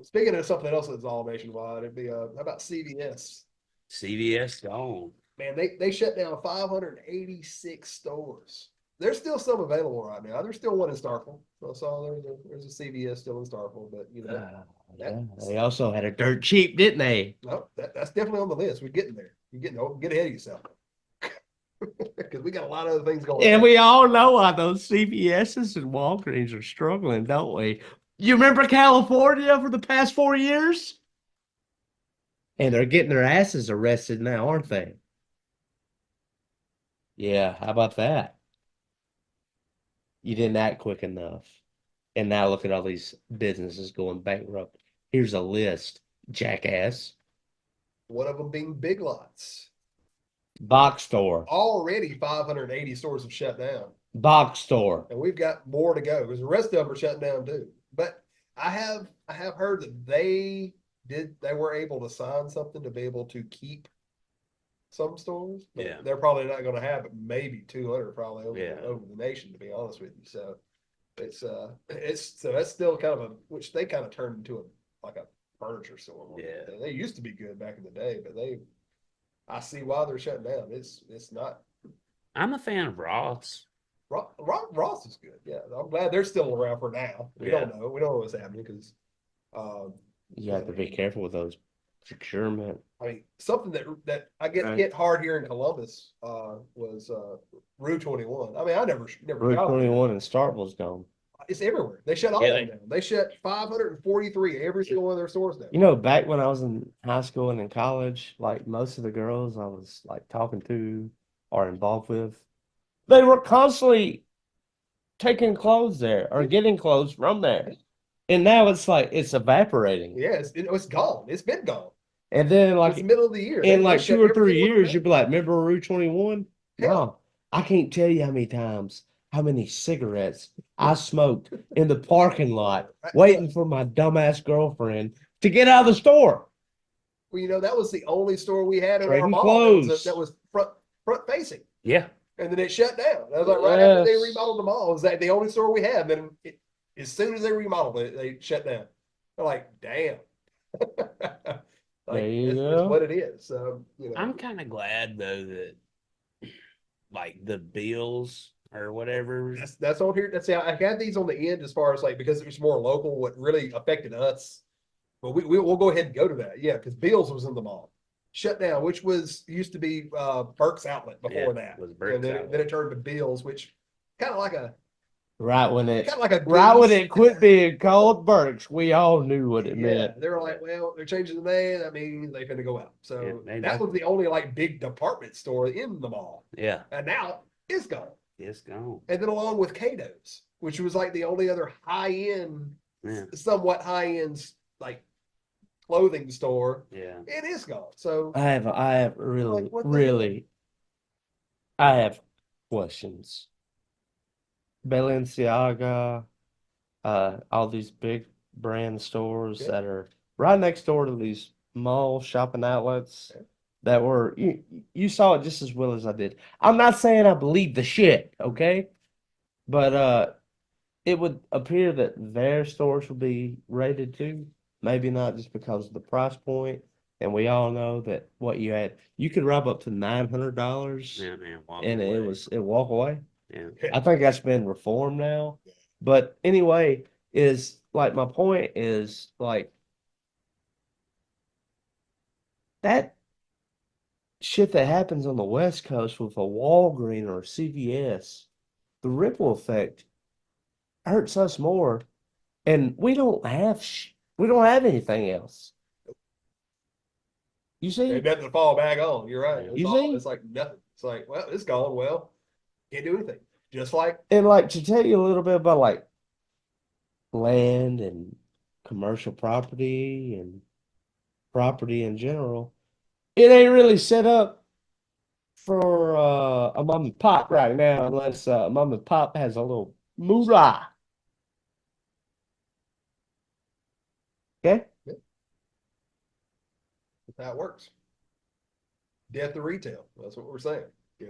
Speaker 2: Speaking of something else that's all nationwide, it'd be how about CVS?
Speaker 3: CVS gone.
Speaker 2: Man, they shut down 586 stores. There's still some available right now. There's still one in Starkville. I saw there's a CVS still in Starkville, but
Speaker 1: Yeah. They also had a dirt cheap, didn't they?
Speaker 2: no, that's definitely on the list. We're getting there. You're get ahead of yourself. Because we got a lot of other things going
Speaker 1: And
Speaker 2: on.
Speaker 1: we all know why those CVS's and Walgreens are struggling, don't we? You remember California for the past 4 years? And they're getting their asses arrested now, aren't they? Yeah, how about that? You didn't act quick enough. And now look at all these businesses going bankrupt. Here's a list, jackass.
Speaker 2: One of them being Big Lots.
Speaker 1: Box store.
Speaker 2: Already 580 stores have shut down.
Speaker 1: Box store.
Speaker 2: And we've got more to go because the rest of them are shutting down too. But I have heard that they were able to sign something to be able to keep some stores. But
Speaker 3: Yeah.
Speaker 2: they're probably not going to have it. Maybe 200 probably over the nation, to be honest with you. So that's still kind of which they kind of turned into like a furniture store.
Speaker 3: Yeah.
Speaker 2: They used to be good back in the day, but I see why they're shutting down. It's not.
Speaker 3: I'm a fan of Ross.
Speaker 2: Ross is good. Yeah, I'm glad they're still around for now. We don't know. We don't know what's happening because.
Speaker 1: You have to be careful with those procurement.
Speaker 2: I mean, something that I get hit hard here in Columbus was Rue 21. I mean, I never
Speaker 1: Route
Speaker 2: got
Speaker 1: 21 in Starkville's gone.
Speaker 2: It's everywhere. They shut all of them down. They shut 543 every single one of their stores down.
Speaker 1: You know, back when I was in high school and in college, like most of the girls I was like talking to or involved with, they were constantly taking clothes there or getting clothes from there. And now it's like it's evaporating.
Speaker 2: Yeah, it's gone. It's been gone.
Speaker 1: And then
Speaker 2: It's
Speaker 1: like
Speaker 2: the middle of the year.
Speaker 1: in
Speaker 2: They
Speaker 1: like
Speaker 2: shut
Speaker 1: 2 or
Speaker 2: every
Speaker 1: 3
Speaker 2: single one
Speaker 1: years,
Speaker 2: down.
Speaker 1: you'd be like, remember Route 21?
Speaker 2: Yeah.
Speaker 1: No, I can't tell you how many times, how many cigarettes I smoked in the parking lot waiting for my dumbass girlfriend to get out of the store.
Speaker 2: Well, that was the only store we had in our
Speaker 1: Trading
Speaker 2: mall
Speaker 1: clothes.
Speaker 2: that was front facing.
Speaker 3: Yeah.
Speaker 2: And then it shut down. That was like right after they
Speaker 1: Yes.
Speaker 2: remodeled the mall. Was that the only store we had? Then as soon as they remodeled it, they shut down. They're like, damn. Like,
Speaker 1: There you
Speaker 2: it's
Speaker 1: go.
Speaker 2: what it is. So,
Speaker 3: I'm kind of glad though that like the bills or whatever.
Speaker 2: that's on here. That's I had these on the end as far as like because it was more local. What really affected us. But we'll go ahead and go to that. Yeah, because Beals was in the mall. Shut down, which was used to be Burke's Outlet before
Speaker 3: Yeah,
Speaker 2: that.
Speaker 3: was
Speaker 2: And
Speaker 3: Burke's
Speaker 2: then,
Speaker 3: Outlet.
Speaker 2: then it turned to Beals, which kind of like a
Speaker 1: Right when it
Speaker 2: kind of like a
Speaker 1: right when
Speaker 2: Goose.
Speaker 1: it quit being called Burke's, we all knew what it
Speaker 2: Yeah,
Speaker 1: meant.
Speaker 2: they were like, well, they're changing the name. That means they finna go out. So
Speaker 3: Yeah, they
Speaker 2: that
Speaker 3: do.
Speaker 2: was the only like big department store in the mall,
Speaker 3: Yeah,
Speaker 2: and now it's gone.
Speaker 3: it's gone.
Speaker 2: And then along with Cato's, which was like the only other high end,
Speaker 3: Yeah,
Speaker 2: somewhat high end like clothing store,
Speaker 3: yeah.
Speaker 2: it is gone. So
Speaker 1: I have
Speaker 2: like,
Speaker 1: really,
Speaker 2: what the hell?
Speaker 1: really, I have questions. Balenciaga, all these big brand stores
Speaker 2: Yeah.
Speaker 1: that are right next door to these mall shopping outlets
Speaker 2: Yeah.
Speaker 1: that were you saw it just as well as I did. I'm not saying I believe the shit, okay? But it would appear that their stores would be rated too. Maybe not just because of the price point. And we all know that what you could rob up to $900
Speaker 3: Yeah, man. Walk
Speaker 1: and
Speaker 3: away.
Speaker 1: it walk away.
Speaker 3: Yeah.
Speaker 1: I think that's been reformed now. But anyway, is like my point is like that shit that happens on the West Coast with a Walgreens or a CVS, the ripple effect hurts us more, and we don't have anything else. You see,
Speaker 2: Ain't nothing to fall back on. You're right.
Speaker 3: Yeah.
Speaker 2: It's
Speaker 1: You
Speaker 2: all,
Speaker 1: see?
Speaker 2: it's like nothing. It's like, well, it's gone. Well, can't do anything. Just like,
Speaker 1: And like to tell you a little bit about like land and commercial property and property in general, it ain't really set up for a mom and pop right now unless mom and pop has a little moolah. Okay?
Speaker 2: that's how it works. Death to retail. That's what we're saying.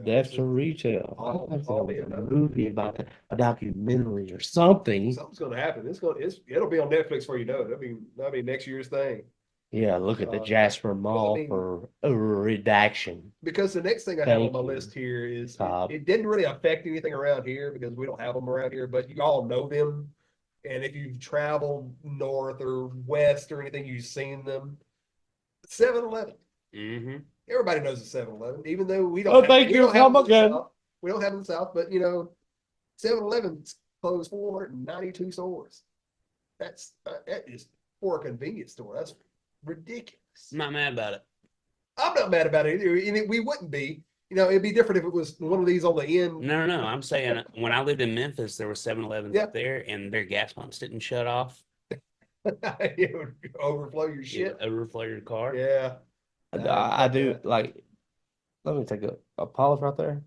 Speaker 1: That's for retail.
Speaker 2: all-
Speaker 1: I think
Speaker 2: all
Speaker 1: there
Speaker 2: the
Speaker 1: was a
Speaker 2: above.
Speaker 1: movie about that, a documentary or something.
Speaker 2: Something's going to happen. It'll be on Netflix before you know it. That'll be next year's thing.
Speaker 1: Yeah, look at the
Speaker 2: Uh,
Speaker 1: Jasper
Speaker 2: well, I
Speaker 1: Mall
Speaker 2: mean,
Speaker 1: for a redaction.
Speaker 2: because the next thing I have on
Speaker 1: Thank
Speaker 2: my
Speaker 1: you,
Speaker 2: list here is
Speaker 1: Cobb.
Speaker 2: it didn't really affect anything around here because we don't have them around here, but you all know them. And if you've traveled north or west or anything, you've seen them. 7-Eleven.
Speaker 3: Mm-hmm.
Speaker 2: Everybody knows the 7-Eleven, even though we
Speaker 1: Oh,
Speaker 2: don't have,
Speaker 1: thank
Speaker 2: we
Speaker 1: you.
Speaker 2: don't have
Speaker 1: Come
Speaker 2: them in the
Speaker 1: again.
Speaker 2: South. We don't have them in the South, but 7-Eleven closed 492 stores. That is for a convenience store. That's ridiculous.
Speaker 3: I'm not mad about it.
Speaker 2: I'm not mad about it either. And we wouldn't be. It'd be different if it was one of these on the end.
Speaker 3: No, no, no. I'm saying when I lived in Memphis, there were 7-Elevens
Speaker 2: Yeah.
Speaker 3: up there, and their gas pumps didn't shut off.
Speaker 2: It would overflow your
Speaker 3: It
Speaker 2: shit.
Speaker 3: would overflow your car.
Speaker 2: Yeah.
Speaker 1: I do like. Let me take a pause right there.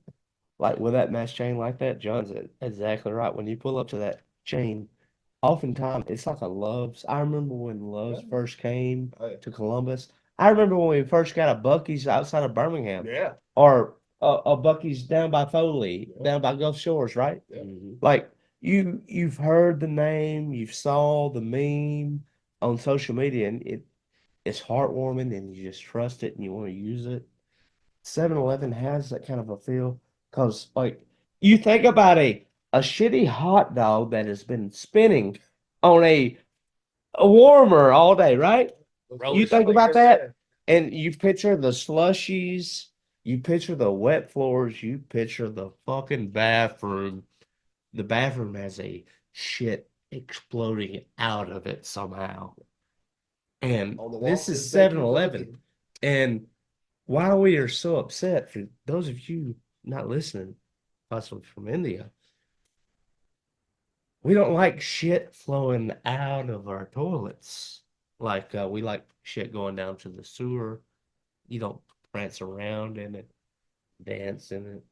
Speaker 1: Like with that mass chain like that, John's exactly right. When you pull up to that chain, oftentimes it's like a Love's. I remember when Love's
Speaker 2: Yeah.
Speaker 1: first came
Speaker 2: Oh, yeah.
Speaker 1: to Columbus. I remember when we first got a Bucky's outside of Birmingham,
Speaker 2: Yeah.
Speaker 1: or a Bucky's down by Foley,
Speaker 2: Yeah.
Speaker 1: down by Gulf Shores, right?
Speaker 2: Yeah.
Speaker 3: Mhm.
Speaker 1: Like you've heard the name, you've saw the meme on social media, and it's heartwarming, and you just trust it and you want to use it. 7-Eleven has that kind of a feel because, like, you think about a shitty hot dog that has been spinning on a warmer all day, right? You think about that, and you picture the slushies, you picture the wet floors, you picture the fucking bathroom. The bathroom has a shit exploding out of it somehow. And
Speaker 2: On the
Speaker 1: this
Speaker 2: walk-in
Speaker 1: is
Speaker 2: vacuum
Speaker 1: 7-Eleven.
Speaker 2: cleaner.
Speaker 1: And why we are so upset, for those of you not listening, possibly from India, we don't like shit flowing out of our toilets. Like we like shit going down to the sewer. You don't prance around in it, dance in it.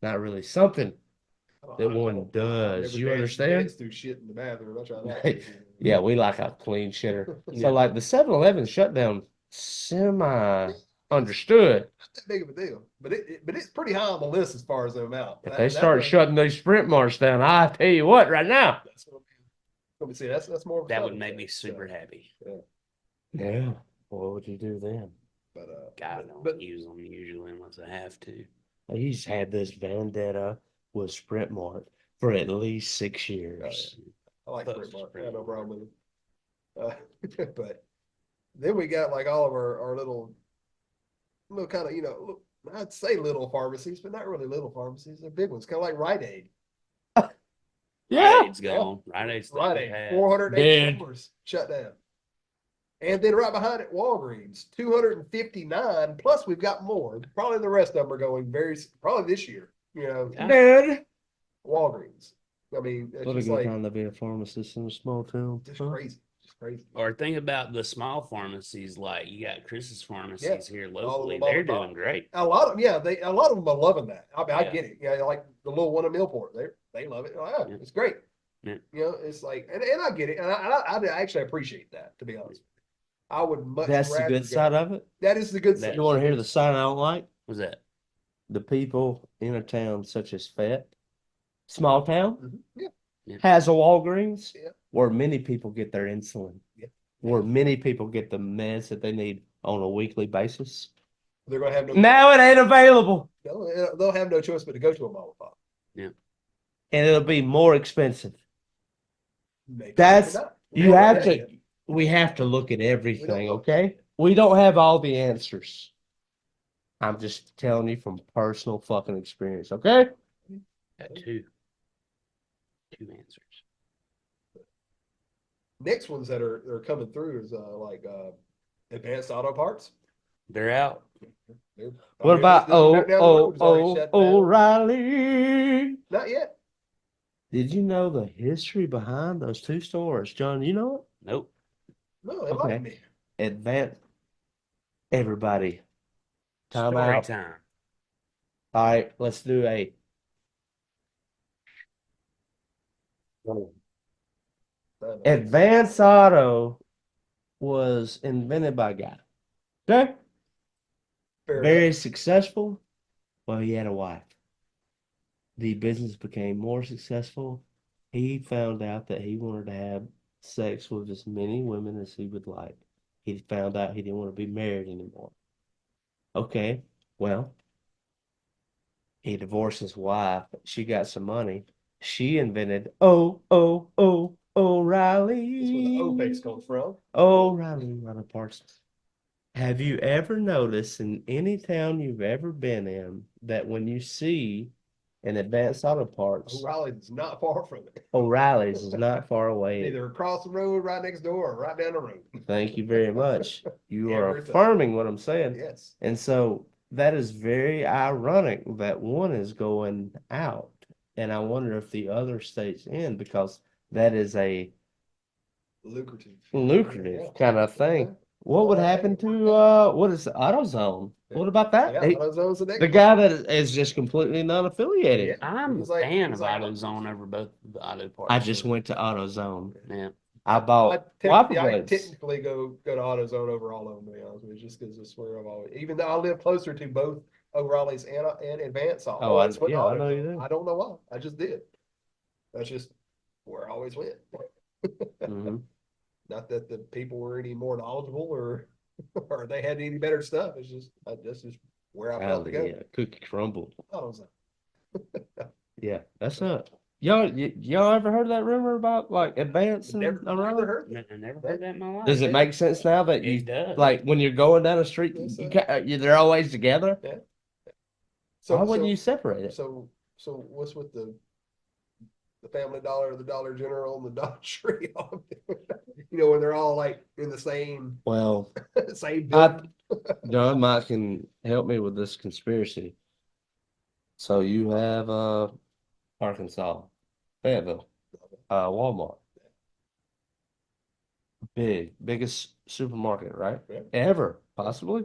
Speaker 1: Not really something that one
Speaker 2: I've
Speaker 1: does.
Speaker 2: never
Speaker 1: You
Speaker 2: danced
Speaker 1: understand?
Speaker 2: through shit in the bathroom. I try that.
Speaker 1: Yeah, we like a clean shitter.
Speaker 3: Yeah.
Speaker 1: So like the 7-Eleven shutdown, semi understood.
Speaker 2: Not that big of a deal, but it's pretty high on the list as far as the amount.
Speaker 1: If they start shutting these Sprint marts down, I tell you what, right now.
Speaker 2: That's what let me see. That's more. Of a
Speaker 3: That would
Speaker 2: southern
Speaker 3: make
Speaker 2: thing,
Speaker 3: me super happy.
Speaker 1: Yeah. What would you do then?
Speaker 2: But
Speaker 3: God, I don't
Speaker 2: but
Speaker 3: use them usually unless I have to.
Speaker 1: He's had this vendetta with Sprint Mart for at least 6
Speaker 2: oh, yeah,
Speaker 1: years.
Speaker 2: I like
Speaker 3: Post
Speaker 2: Sprint Mart. I
Speaker 3: Sprint
Speaker 2: have no
Speaker 3: Mart.
Speaker 2: problem with it. But then we got like all of our little kind of, I'd say little pharmacies, but not really little pharmacies. They're big ones, kind of like Rite Aid.
Speaker 3: Rite Aid's
Speaker 2: Yeah.
Speaker 3: gone. Rite Aid's taken
Speaker 2: Rite Aid,
Speaker 3: half.
Speaker 2: 408
Speaker 1: Dead.
Speaker 2: stores shut down. And then right behind it, Walgreens, 259. Plus, we've got more. Probably the rest of them are going probably this year.
Speaker 3: Yeah.
Speaker 1: Dead.
Speaker 2: Walgreens. I mean, it's
Speaker 1: What a
Speaker 2: just
Speaker 1: good
Speaker 2: like
Speaker 1: time to be a pharmacist in a small town.
Speaker 2: just
Speaker 1: Huh?
Speaker 2: crazy, just crazy.
Speaker 3: Or think about the small pharmacies, like you got Chris's pharmacies here
Speaker 2: All
Speaker 3: locally.
Speaker 2: the mom
Speaker 3: They're
Speaker 2: and pop.
Speaker 3: doing great.
Speaker 2: A lot of a lot of them are loving that. I mean, I
Speaker 3: Yeah.
Speaker 2: get it. Yeah, like the little one in Millport, they love it. Like, oh,
Speaker 3: Yeah.
Speaker 2: it's great.
Speaker 3: Yeah.
Speaker 2: It's like, and I get it, and I actually appreciate that. To be honest, I would much
Speaker 1: That's the
Speaker 2: rather
Speaker 1: good
Speaker 2: go.
Speaker 1: side of it.
Speaker 2: That is the good
Speaker 3: That-
Speaker 2: side.
Speaker 1: You want to hear the side I don't like?
Speaker 3: What's that?
Speaker 1: The people in a town such as Fett, small town,
Speaker 2: Mhm. Yeah,
Speaker 1: has a Walgreens
Speaker 2: Yeah.
Speaker 1: where many people get their insulin,
Speaker 2: Yeah.
Speaker 1: where many people get the meds that they need on a weekly basis.
Speaker 2: they're gonna have no.
Speaker 1: Now it ain't available,
Speaker 2: They'll have no choice but to go to a mom and pop.
Speaker 1: and it'll be more expensive.
Speaker 2: Maybe,
Speaker 1: That's
Speaker 2: maybe not.
Speaker 1: you
Speaker 2: Yeah,
Speaker 1: have
Speaker 2: yeah,
Speaker 1: to. We have to look at everything,
Speaker 2: know.
Speaker 1: okay? We don't have all the answers. I'm just telling you from personal fucking experience, okay?
Speaker 3: Got two answers.
Speaker 2: Next ones that are coming through is like advanced auto parts.
Speaker 3: They're out.
Speaker 2: They're-
Speaker 1: What
Speaker 2: I mean,
Speaker 1: about
Speaker 2: this down the road is already shut down.
Speaker 1: O'Reilly?
Speaker 2: Not yet.
Speaker 1: Did you know the history behind those two stores, John? You know
Speaker 3: Nope.
Speaker 2: No,
Speaker 1: it?
Speaker 2: enlighten me.
Speaker 1: Advance everybody. Time
Speaker 3: Story
Speaker 1: out.
Speaker 3: time.
Speaker 1: All right, let's do a. Advance Auto was invented by a guy. Okay?
Speaker 2: Fair
Speaker 1: Very
Speaker 2: enough.
Speaker 1: successful. Well, he had a wife. The business became more successful. He found out that he wanted to have sex with as many women as he would like. He found out he didn't want to be married anymore. Okay, well, he divorced his wife. She got some money. She invented O'Reilly.
Speaker 2: That's where the OPEX comes from.
Speaker 1: O'Reilly Auto Parts. Have you ever noticed in any town you've ever been in that when you see an Advanced Auto Parts,
Speaker 2: O'Reilly's is not far from it.
Speaker 1: O'Reilly's is not far away?
Speaker 2: Either across the road, right next door, or right down the road.
Speaker 1: Thank you very much. You are
Speaker 2: Every time.
Speaker 1: affirming what I'm saying.
Speaker 2: Yes.
Speaker 1: And so that is very ironic that one is going out. And I wonder if the other stays in because that is a
Speaker 2: Lucrative.
Speaker 1: lucrative
Speaker 2: Yeah.
Speaker 1: kind of thing.
Speaker 2: Yeah.
Speaker 1: What would
Speaker 2: Well,
Speaker 1: happen
Speaker 2: hey,
Speaker 1: to what is AutoZone?
Speaker 2: Yeah.
Speaker 1: What about that?
Speaker 2: Yeah, AutoZone's the next
Speaker 1: The
Speaker 2: one.
Speaker 1: guy that is just completely non-affiliated.
Speaker 2: Yeah.
Speaker 3: I'm
Speaker 2: He's
Speaker 3: a
Speaker 2: like-
Speaker 3: fan
Speaker 2: he's
Speaker 3: of
Speaker 2: like-
Speaker 3: AutoZone over both the auto parts.
Speaker 1: I just went to AutoZone.
Speaker 3: Yeah.
Speaker 1: I bought wiper
Speaker 2: I
Speaker 1: blades.
Speaker 2: technically go to AutoZone over all of them, to be honest with you, just because it's where I've always, even though I live closer to both O'Reilly's and Advance.
Speaker 1: Oh, I know you do.
Speaker 2: I don't know why. I just did. That's just where I always went.
Speaker 1: Mhm.
Speaker 2: Not that the people were any more knowledgeable or or they had any better stuff. It's just that's just where I felt to go.
Speaker 1: Yeah, cookie crumble.
Speaker 2: AutoZone.
Speaker 1: Yeah, that's it. Y'all ever heard that rumor about like Advance and
Speaker 2: Never
Speaker 1: O'Reilly?
Speaker 2: heard.
Speaker 3: I never heard that in my life.
Speaker 1: Does it make sense now that you
Speaker 3: It does.
Speaker 1: like when you're going down the street,
Speaker 2: Yes,
Speaker 1: they're always together?
Speaker 2: Yeah.
Speaker 1: Why wouldn't you separate it?
Speaker 2: So what's with the Family Dollar, the Dollar General, and the Dollar Tree? When they're all like in the same
Speaker 1: Well,
Speaker 2: same
Speaker 1: I,
Speaker 2: building.
Speaker 1: John Mike can help me with this conspiracy. So you have Arkansas, Fayetteville, Walmart, biggest supermarket, right?
Speaker 2: Yeah.
Speaker 1: Ever, possibly.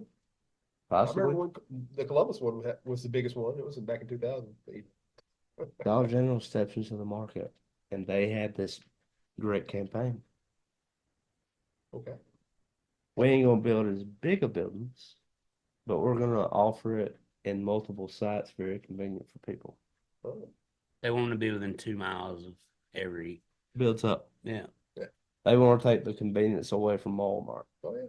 Speaker 2: I remember when the Columbus one was the biggest one. It was back in 2000.
Speaker 1: Dollar General steps into the market, and they had this great campaign.
Speaker 2: Okay.
Speaker 1: We ain't gonna build as big of buildings, but we're gonna offer it in multiple sites, very convenient for people.
Speaker 2: Oh,
Speaker 3: They want to be within 2 miles of every.
Speaker 1: Builds up.
Speaker 3: Yeah.
Speaker 1: They want to take the convenience away from Walmart.
Speaker 2: oh yeah.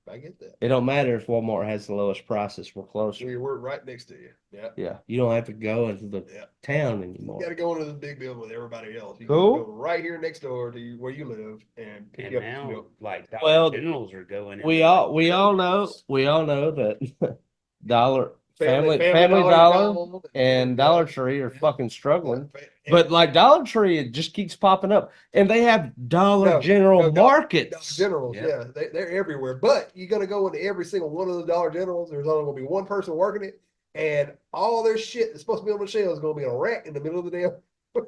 Speaker 2: I get that.
Speaker 1: It don't matter if Walmart has the lowest prices. We're closer.
Speaker 2: We're right next to you. Yeah.
Speaker 1: Yeah, you don't have to go into the
Speaker 2: Yeah.
Speaker 1: town
Speaker 2: You
Speaker 1: anymore.
Speaker 2: got to go into the big building with everybody else. You
Speaker 1: Cool.
Speaker 2: can go right here next door to where you live and pick
Speaker 3: And
Speaker 2: up
Speaker 3: now,
Speaker 2: milk.
Speaker 3: like
Speaker 1: Well,
Speaker 3: Dollar Generals are going.
Speaker 1: We all know that Dollar
Speaker 2: Family
Speaker 1: Family
Speaker 2: Dollar's
Speaker 1: Dollar
Speaker 2: gone,
Speaker 1: and Dollar Tree are
Speaker 2: yeah.
Speaker 1: fucking struggling.
Speaker 2: Yeah.
Speaker 1: But like Dollar Tree, it just keeps popping up, and they have Dollar General
Speaker 2: Dollar
Speaker 1: markets.
Speaker 2: Generals,
Speaker 3: Yep.
Speaker 2: yeah, they're everywhere. But you're gonna go into every single one of the Dollar Generals. There's only gonna be one person working it, and all their shit that's supposed to be on the shelves is gonna be a rack in the middle of the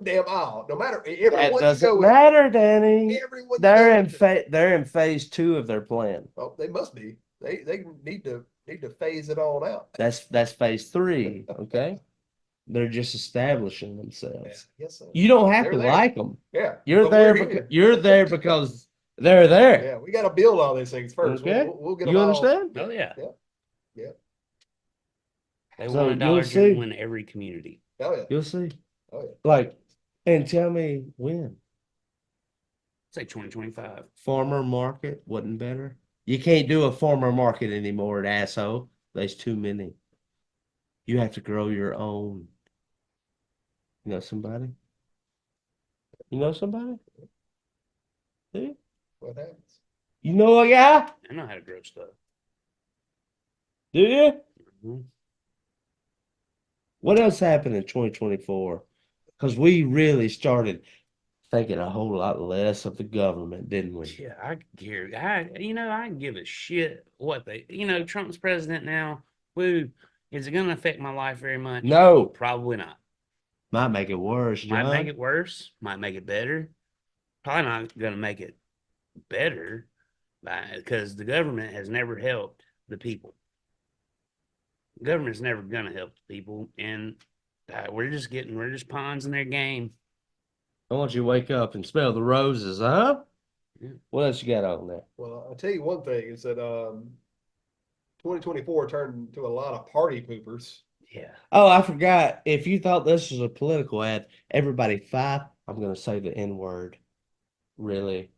Speaker 2: damn aisle. No matter
Speaker 1: That
Speaker 2: everyone
Speaker 1: doesn't matter, Danny.
Speaker 2: everyone
Speaker 1: They're in phase 2 of their plan.
Speaker 2: Oh, they must be. They need to phase it on out.
Speaker 1: That's phase 3. Okay, they're just establishing
Speaker 2: Yeah,
Speaker 1: themselves.
Speaker 2: yes, so.
Speaker 1: You don't have
Speaker 2: They're
Speaker 1: to
Speaker 2: there.
Speaker 1: like them.
Speaker 2: Yeah,
Speaker 1: You're
Speaker 2: but
Speaker 1: there
Speaker 2: we're
Speaker 1: because
Speaker 2: here.
Speaker 1: you're there because they're there.
Speaker 2: Yeah, we got to build all these things first.
Speaker 1: Okay,
Speaker 2: We'll get
Speaker 1: you
Speaker 2: them all.
Speaker 1: understand?
Speaker 3: Oh yeah.
Speaker 2: Yeah. Yeah.
Speaker 3: They
Speaker 1: So
Speaker 3: want a Dollar
Speaker 1: you'll
Speaker 3: General
Speaker 1: see.
Speaker 3: in every community.
Speaker 2: Oh yeah.
Speaker 1: You'll see.
Speaker 2: Oh yeah.
Speaker 1: Like, and tell me when
Speaker 3: Say 2025.
Speaker 1: farmer market wasn't better. You can't do a farmer market anymore, asshole. There's too many. You have to grow your own. You know somebody? You know somebody? Do you?
Speaker 2: What happens?
Speaker 1: You know a guy?
Speaker 3: I know how to grow stuff.
Speaker 1: Do you?
Speaker 3: Mhm.
Speaker 1: What else happened in 2024? Because we really started thinking a whole lot less of the government, didn't we?
Speaker 3: Yeah, I care. I give a shit what Trump's president now. Woo. Is it going to affect my life very much?
Speaker 1: No.
Speaker 3: Probably not.
Speaker 1: Might make it worse,
Speaker 3: Might
Speaker 1: John.
Speaker 3: make it worse. Might make it better. Probably not going to make it better because the government has never helped the people. The government's never going to help the people. And we're just pawns in their game.
Speaker 1: I want you to wake up and smell the roses, huh?
Speaker 3: Yeah.
Speaker 1: What else you got on there?
Speaker 2: Well, I'll tell you one thing is that 2024 turned into a lot of party poopers.
Speaker 3: Yeah.
Speaker 1: Oh, I forgot. If you thought this was a political ad, everybody five. I'm going to say the N word. Really?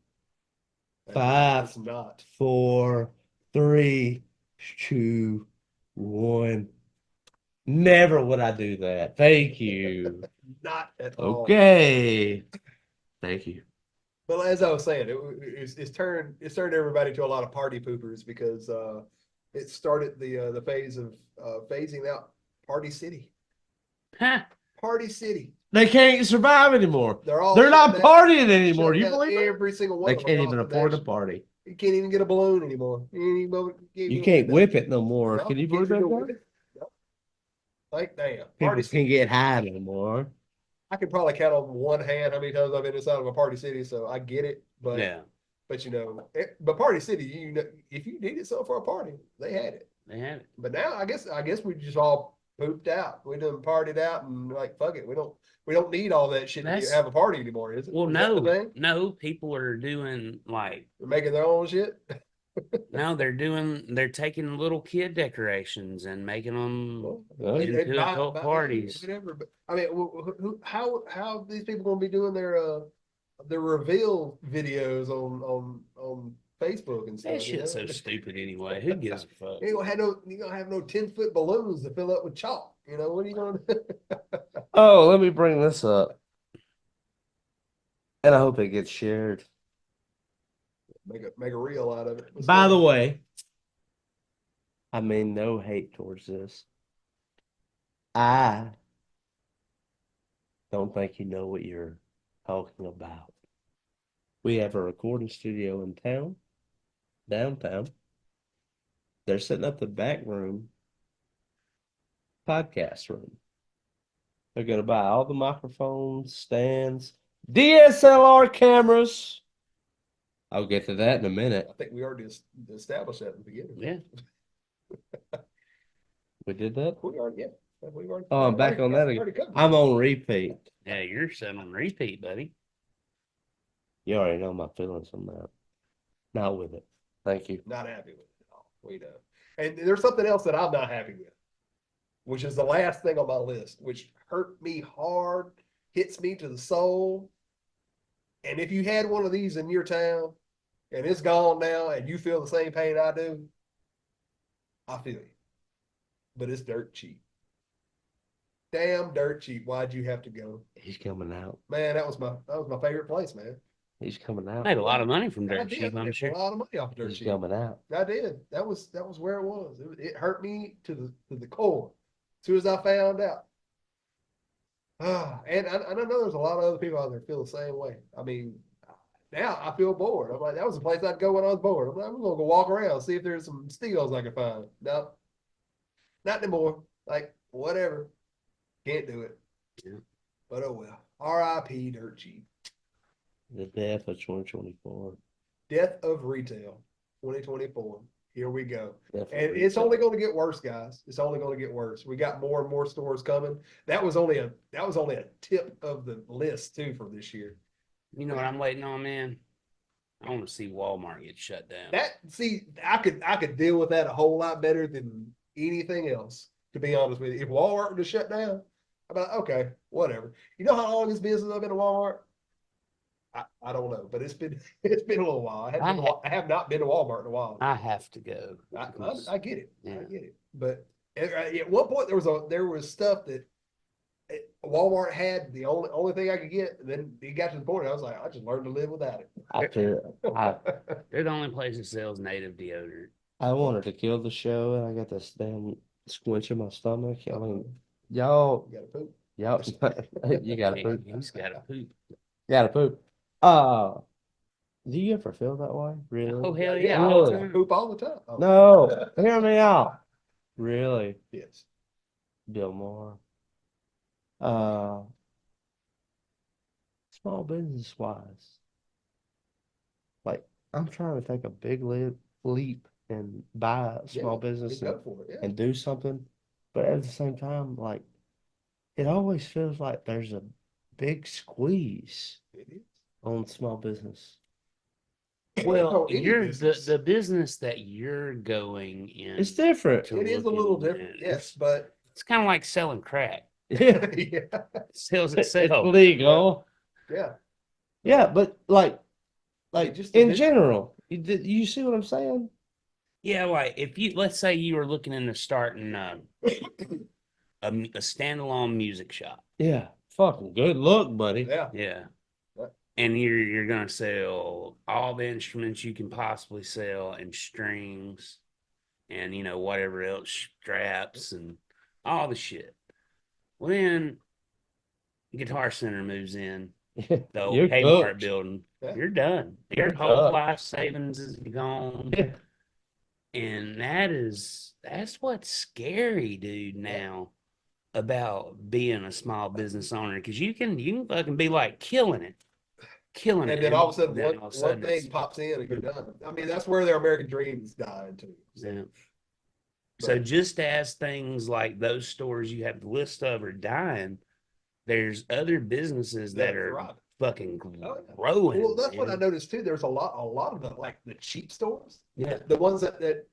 Speaker 1: Five,
Speaker 2: It's not.
Speaker 1: 4, 3, 2, 1. Never would I do that. Thank you.
Speaker 2: Not at all.
Speaker 1: Okay. Thank you.
Speaker 2: Well, as I was saying, it's turned everybody to a lot of party poopers because it started the phase of phasing out Party City.
Speaker 3: Huh.
Speaker 2: Party City.
Speaker 1: They can't survive anymore.
Speaker 2: They're all
Speaker 1: They're not
Speaker 2: shut down.
Speaker 1: partying anymore.
Speaker 2: Shut
Speaker 1: You
Speaker 2: down
Speaker 1: believe it?
Speaker 2: every single one
Speaker 1: They
Speaker 2: of them
Speaker 1: can't even
Speaker 2: across the
Speaker 1: afford a
Speaker 2: nation.
Speaker 1: party.
Speaker 2: You can't even get a balloon anymore.
Speaker 1: You can't whip it no more.
Speaker 2: No,
Speaker 1: Can you
Speaker 2: kids
Speaker 1: believe
Speaker 2: are
Speaker 1: that?
Speaker 2: doing
Speaker 1: Guy?
Speaker 2: it. No. Like damn.
Speaker 1: People
Speaker 2: Party
Speaker 1: can't
Speaker 2: City.
Speaker 1: get high no more.
Speaker 2: I can probably count on one hand how many times I've been inside of a Party City, so I get it. But
Speaker 3: Yeah.
Speaker 2: But but Party City, if you needed something for a party, they had it.
Speaker 3: They have it.
Speaker 2: But now I guess we just all pooped out. We done partied out and like fuck it. We don't need all that shit to have a party anymore, is it?
Speaker 3: Well,
Speaker 2: Is that the thing?
Speaker 3: no, people are doing like
Speaker 2: They're making their own shit.
Speaker 3: no, they're taking little kid decorations and making them
Speaker 1: Well,
Speaker 3: into adult parties.
Speaker 2: Whatever. But I mean, how are these people gonna be doing their reveal videos on Facebook and stuff?
Speaker 3: That shit's so stupid anyway. Who gives a fuck?
Speaker 2: You ain't gonna have no 10-foot balloons to fill up with chalk. What are you gonna do?
Speaker 1: oh, let me bring this up. And I hope it gets shared.
Speaker 2: Make a reel out of it.
Speaker 1: By the way, I mean no hate towards this. I don't think you know what you're talking about. We have a recording studio in town, downtown. They're setting up the back room, podcast room. They're going to buy all the microphones, stands, DSLR cameras. I'll get to that in a minute.
Speaker 2: I think we already established that at the beginning.
Speaker 3: Yeah.
Speaker 1: We did that?
Speaker 2: We already, yeah. We already,
Speaker 1: Oh, I'm back on that again.
Speaker 2: already covered
Speaker 1: I'm
Speaker 2: it.
Speaker 1: on repeat.
Speaker 3: Yeah, you're set on repeat, buddy.
Speaker 1: You already know my feelings on that. Not with it. Thank you.
Speaker 2: Not happy with it at all. We know. And there's something else that I'm not happy with, which is the last thing on my list, which hurt me hard, hits me to the soul. And if you had one of these in your town, and it's gone now, and you feel the same pain I do, I feel you. But it's dirt cheap. Damn dirt cheap. Why'd you have to go?
Speaker 1: He's coming out.
Speaker 2: Man, that was my favorite place, man.
Speaker 1: He's coming out.
Speaker 3: Made a lot of money from
Speaker 2: I
Speaker 3: dirt
Speaker 2: did
Speaker 3: cheap, I'm
Speaker 2: make
Speaker 3: sure.
Speaker 2: a lot of money off of dirt
Speaker 1: He's
Speaker 2: cheap.
Speaker 1: coming out.
Speaker 2: I did. That was where it was. It hurt me to the core. As soon as I found out. And I know there's a lot of other people out there feel the same way. I mean, now I feel bored. I'm like, that was the place I'd go when I was bored. I'm like, I'm gonna go walk around, see if there's some steals I can find. No, not anymore. Like, whatever. Can't do it.
Speaker 3: Yeah.
Speaker 2: But oh well. R.I.P. Dirt Cheap.
Speaker 1: The death of 2024.
Speaker 2: Death of retail. 2024. Here we go.
Speaker 1: Death of
Speaker 2: And it's
Speaker 1: retail.
Speaker 2: only going to get worse, guys. It's only going to get worse. We got more and more stores coming. That was only a tip of the list too for this year.
Speaker 3: You know what I'm waiting on, man? I want to see Walmart get shut down.
Speaker 2: I could deal with that a whole lot better than anything else, to be honest with you. If Walmart were to shut down, I'm like, okay, whatever. You know how long this business I've been to Walmart? I don't know, but it's been a little while. I have not been to Walmart in a while.
Speaker 3: I have to go.
Speaker 2: I get it.
Speaker 3: Yeah.
Speaker 2: I get it. But at one point there was stuff that Walmart had the only thing I could get, and then it got to the point I was like, I just learned to live without it.
Speaker 3: They're the only place that sells native deodorant.
Speaker 1: I wanted to kill the show, and I got this damn squinch in my stomach. I mean, y'all,
Speaker 2: You gotta poop.
Speaker 1: you gotta poop.
Speaker 3: He's got to poop.
Speaker 1: Gotta poop. Do you ever feel that way? Really?
Speaker 3: Oh, hell yeah.
Speaker 1: Really?
Speaker 3: all the
Speaker 2: I
Speaker 3: time.
Speaker 2: poop all the time. Oh.
Speaker 1: No, hear me out. Really,
Speaker 2: Yes.
Speaker 1: Bill Moore. Small business wise, like I'm trying to take a big leap and buy a small business
Speaker 2: Go for it. Yeah.
Speaker 1: and do something, but at the same time, like it always feels like there's a big squeeze
Speaker 2: It is.
Speaker 1: on small business.
Speaker 3: Well,
Speaker 2: any
Speaker 3: you're
Speaker 2: business.
Speaker 3: the business that you're going in.
Speaker 1: It's different.
Speaker 3: to
Speaker 2: It is a
Speaker 3: look
Speaker 2: little
Speaker 3: in,
Speaker 2: different.
Speaker 3: man.
Speaker 2: Yes, but
Speaker 3: It's kind of like selling crack.
Speaker 1: Yeah,
Speaker 2: yeah.
Speaker 3: It sells
Speaker 1: it's
Speaker 3: itself.
Speaker 1: legal.
Speaker 2: Yeah.
Speaker 1: Yeah, but like
Speaker 2: just
Speaker 1: in
Speaker 2: depends.
Speaker 1: general, you see what I'm saying?
Speaker 3: Yeah, like if you let's say you were looking into starting a standalone music shop.
Speaker 1: Yeah, fucking good luck, buddy.
Speaker 2: Yeah.
Speaker 3: Yeah.
Speaker 2: Right.
Speaker 3: And you're gonna sell all the instruments you can possibly sell and strings and whatever else, straps and all the shit. Well then Guitar Center moves in, the old
Speaker 1: You're
Speaker 3: Kmart
Speaker 1: cooked.
Speaker 3: building.
Speaker 2: Yeah.
Speaker 3: You're done. Your
Speaker 1: You're
Speaker 3: whole
Speaker 1: cooked.
Speaker 3: life savings is gone.
Speaker 1: Yeah.
Speaker 3: And that's what's scary, dude, now about being a small business owner. Because you can fucking be like killing it.
Speaker 2: And then all of a sudden,
Speaker 3: then
Speaker 2: one thing
Speaker 3: it's-
Speaker 2: pops in and you're done. I mean, that's where their American dreams die too.
Speaker 3: Yeah. So just as things like those stores you have the list of are dying, there's other businesses that are
Speaker 2: thriving.
Speaker 3: fucking
Speaker 2: Oh, yeah.
Speaker 3: growing.
Speaker 2: Well, that's what I
Speaker 3: man.
Speaker 2: noticed too. There's a lot of the cheap stores.
Speaker 3: Yeah.
Speaker 2: The ones that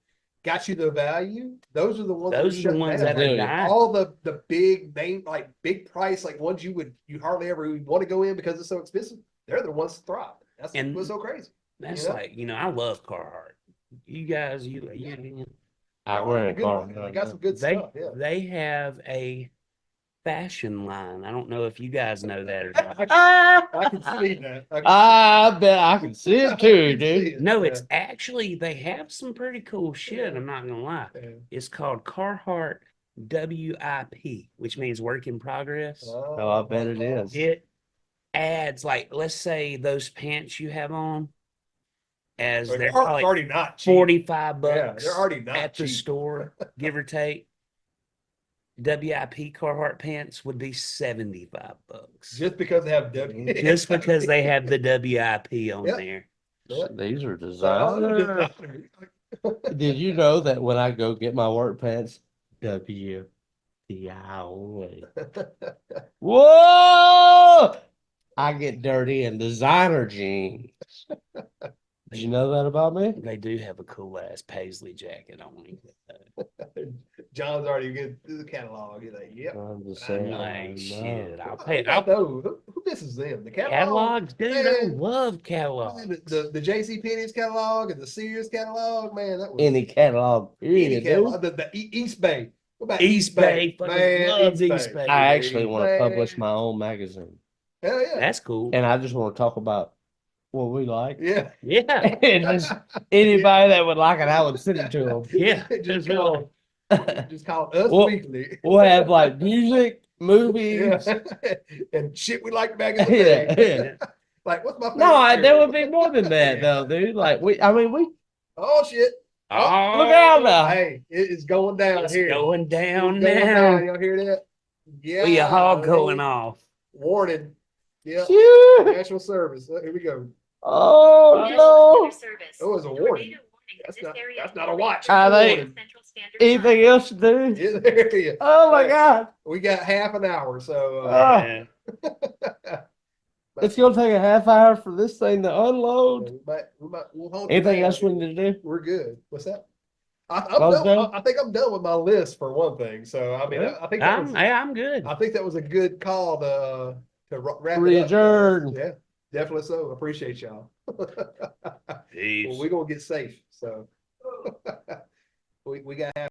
Speaker 2: got you the value. Those are the ones.
Speaker 3: Those are the
Speaker 2: shutting
Speaker 3: ones
Speaker 2: down.
Speaker 3: that are
Speaker 1: Dude.
Speaker 3: dying.
Speaker 2: All the big name, like big price, like ones you hardly ever want to go in because it's so expensive. They're the ones that thrive. That's
Speaker 3: And-
Speaker 2: what's so crazy.
Speaker 3: That's
Speaker 2: you know?
Speaker 3: like, I love Carhartt. You guys, you
Speaker 1: We're in a
Speaker 2: Good
Speaker 1: car.
Speaker 2: one. They got some good
Speaker 3: they
Speaker 2: stuff. Yeah.
Speaker 3: they have a fashion line. I don't know if you guys know that or not.
Speaker 2: I can see that.
Speaker 1: I bet I can see it too, dude.
Speaker 3: No, it's actually they have some pretty cool shit.
Speaker 2: Yeah.
Speaker 3: I'm not gonna lie.
Speaker 2: Yeah.
Speaker 3: It's called Carhartt WIP, which means work in progress.
Speaker 1: Oh, I bet it is.
Speaker 3: It adds like, let's say those pants you have on, as
Speaker 2: They're
Speaker 3: they're probably
Speaker 2: already not cheap.
Speaker 3: 45
Speaker 2: Yeah,
Speaker 3: bucks
Speaker 2: they're already not
Speaker 3: at the
Speaker 2: cheap.
Speaker 3: store, give or take. WIP Carhartt pants would be 75 bucks.
Speaker 2: Just because they have W.
Speaker 3: Just because they have the WIP on
Speaker 2: Yep.
Speaker 3: there.
Speaker 1: These are
Speaker 2: Oh,
Speaker 1: designers. Did you know that when I go get my work pants, WPI only? Whoa! I get dirty in designer jeans. Did you know that about me?
Speaker 3: They do have a cool ass paisley jacket on him.
Speaker 2: John's already good through the catalog. He's like, yep.
Speaker 1: I'm just
Speaker 2: I
Speaker 1: saying.
Speaker 2: know.
Speaker 3: Like shit. I'll
Speaker 2: Who
Speaker 3: pay.
Speaker 2: got
Speaker 3: I'll
Speaker 2: those? Who misses them? The catalog?
Speaker 3: catalogs, dude. I
Speaker 2: Man,
Speaker 3: love catalogs.
Speaker 2: man, the JC Penney's catalog and the Sears catalog, man, that was
Speaker 1: Any catalog,
Speaker 2: any
Speaker 1: period,
Speaker 2: catalog.
Speaker 1: dude.
Speaker 2: The East Bay. What about
Speaker 3: East Bay, fucking
Speaker 2: Man,
Speaker 3: loves East Bay.
Speaker 1: I actually want to
Speaker 2: Man.
Speaker 1: publish my own magazine,
Speaker 2: Hell yeah.
Speaker 3: That's cool.
Speaker 1: and I just want to talk about what we like.
Speaker 2: Yeah.
Speaker 3: Yeah,
Speaker 1: And just anybody that would like it, I would send it to
Speaker 3: yeah.
Speaker 2: just
Speaker 3: That's really.
Speaker 1: them.
Speaker 2: just call Us
Speaker 1: Well,
Speaker 2: Weekly.
Speaker 1: We'll have like music, movies.
Speaker 2: Yeah. And shit we liked back in the
Speaker 1: Yeah,
Speaker 2: day.
Speaker 1: yeah.
Speaker 2: Like, what's my favorite
Speaker 1: No, there
Speaker 2: cereal?
Speaker 1: would be more than that, though, dude. Like I mean, we
Speaker 2: Oh shit.
Speaker 3: Oh,
Speaker 1: look out now.
Speaker 2: Hey, it is going down
Speaker 3: it's
Speaker 2: here.
Speaker 3: going down
Speaker 2: It's going
Speaker 3: now.
Speaker 2: down. Y'all hear that? Yeah.
Speaker 3: We all going off.
Speaker 2: Warning. Yeah.
Speaker 1: Phew.
Speaker 2: National service. Here we go.
Speaker 1: Oh no.
Speaker 2: Oh, it's a warning. That's not a watch.
Speaker 1: I
Speaker 2: It's a
Speaker 1: think-
Speaker 2: warning.
Speaker 1: Anything else to do?
Speaker 2: Yeah, there you go.
Speaker 1: Oh my God.
Speaker 2: We got half an hour, so
Speaker 1: Oh.
Speaker 3: Yeah.
Speaker 1: It's gonna take a half hour for this thing to unload.
Speaker 2: we'll hold
Speaker 1: Anything
Speaker 2: down.
Speaker 1: else we need to do?
Speaker 2: We're good. What's that? I'm
Speaker 1: Close
Speaker 2: done.
Speaker 1: down?
Speaker 2: I think I'm done with my list for one thing. So I mean,
Speaker 1: Yeah.
Speaker 2: I think that was,
Speaker 3: I'm good.
Speaker 2: I think that was a good call to wrap it up.
Speaker 1: Re-adjourn.
Speaker 2: Yeah, definitely so. Appreciate y'all.
Speaker 3: Peace.
Speaker 2: Well, we're gonna get safe. So we got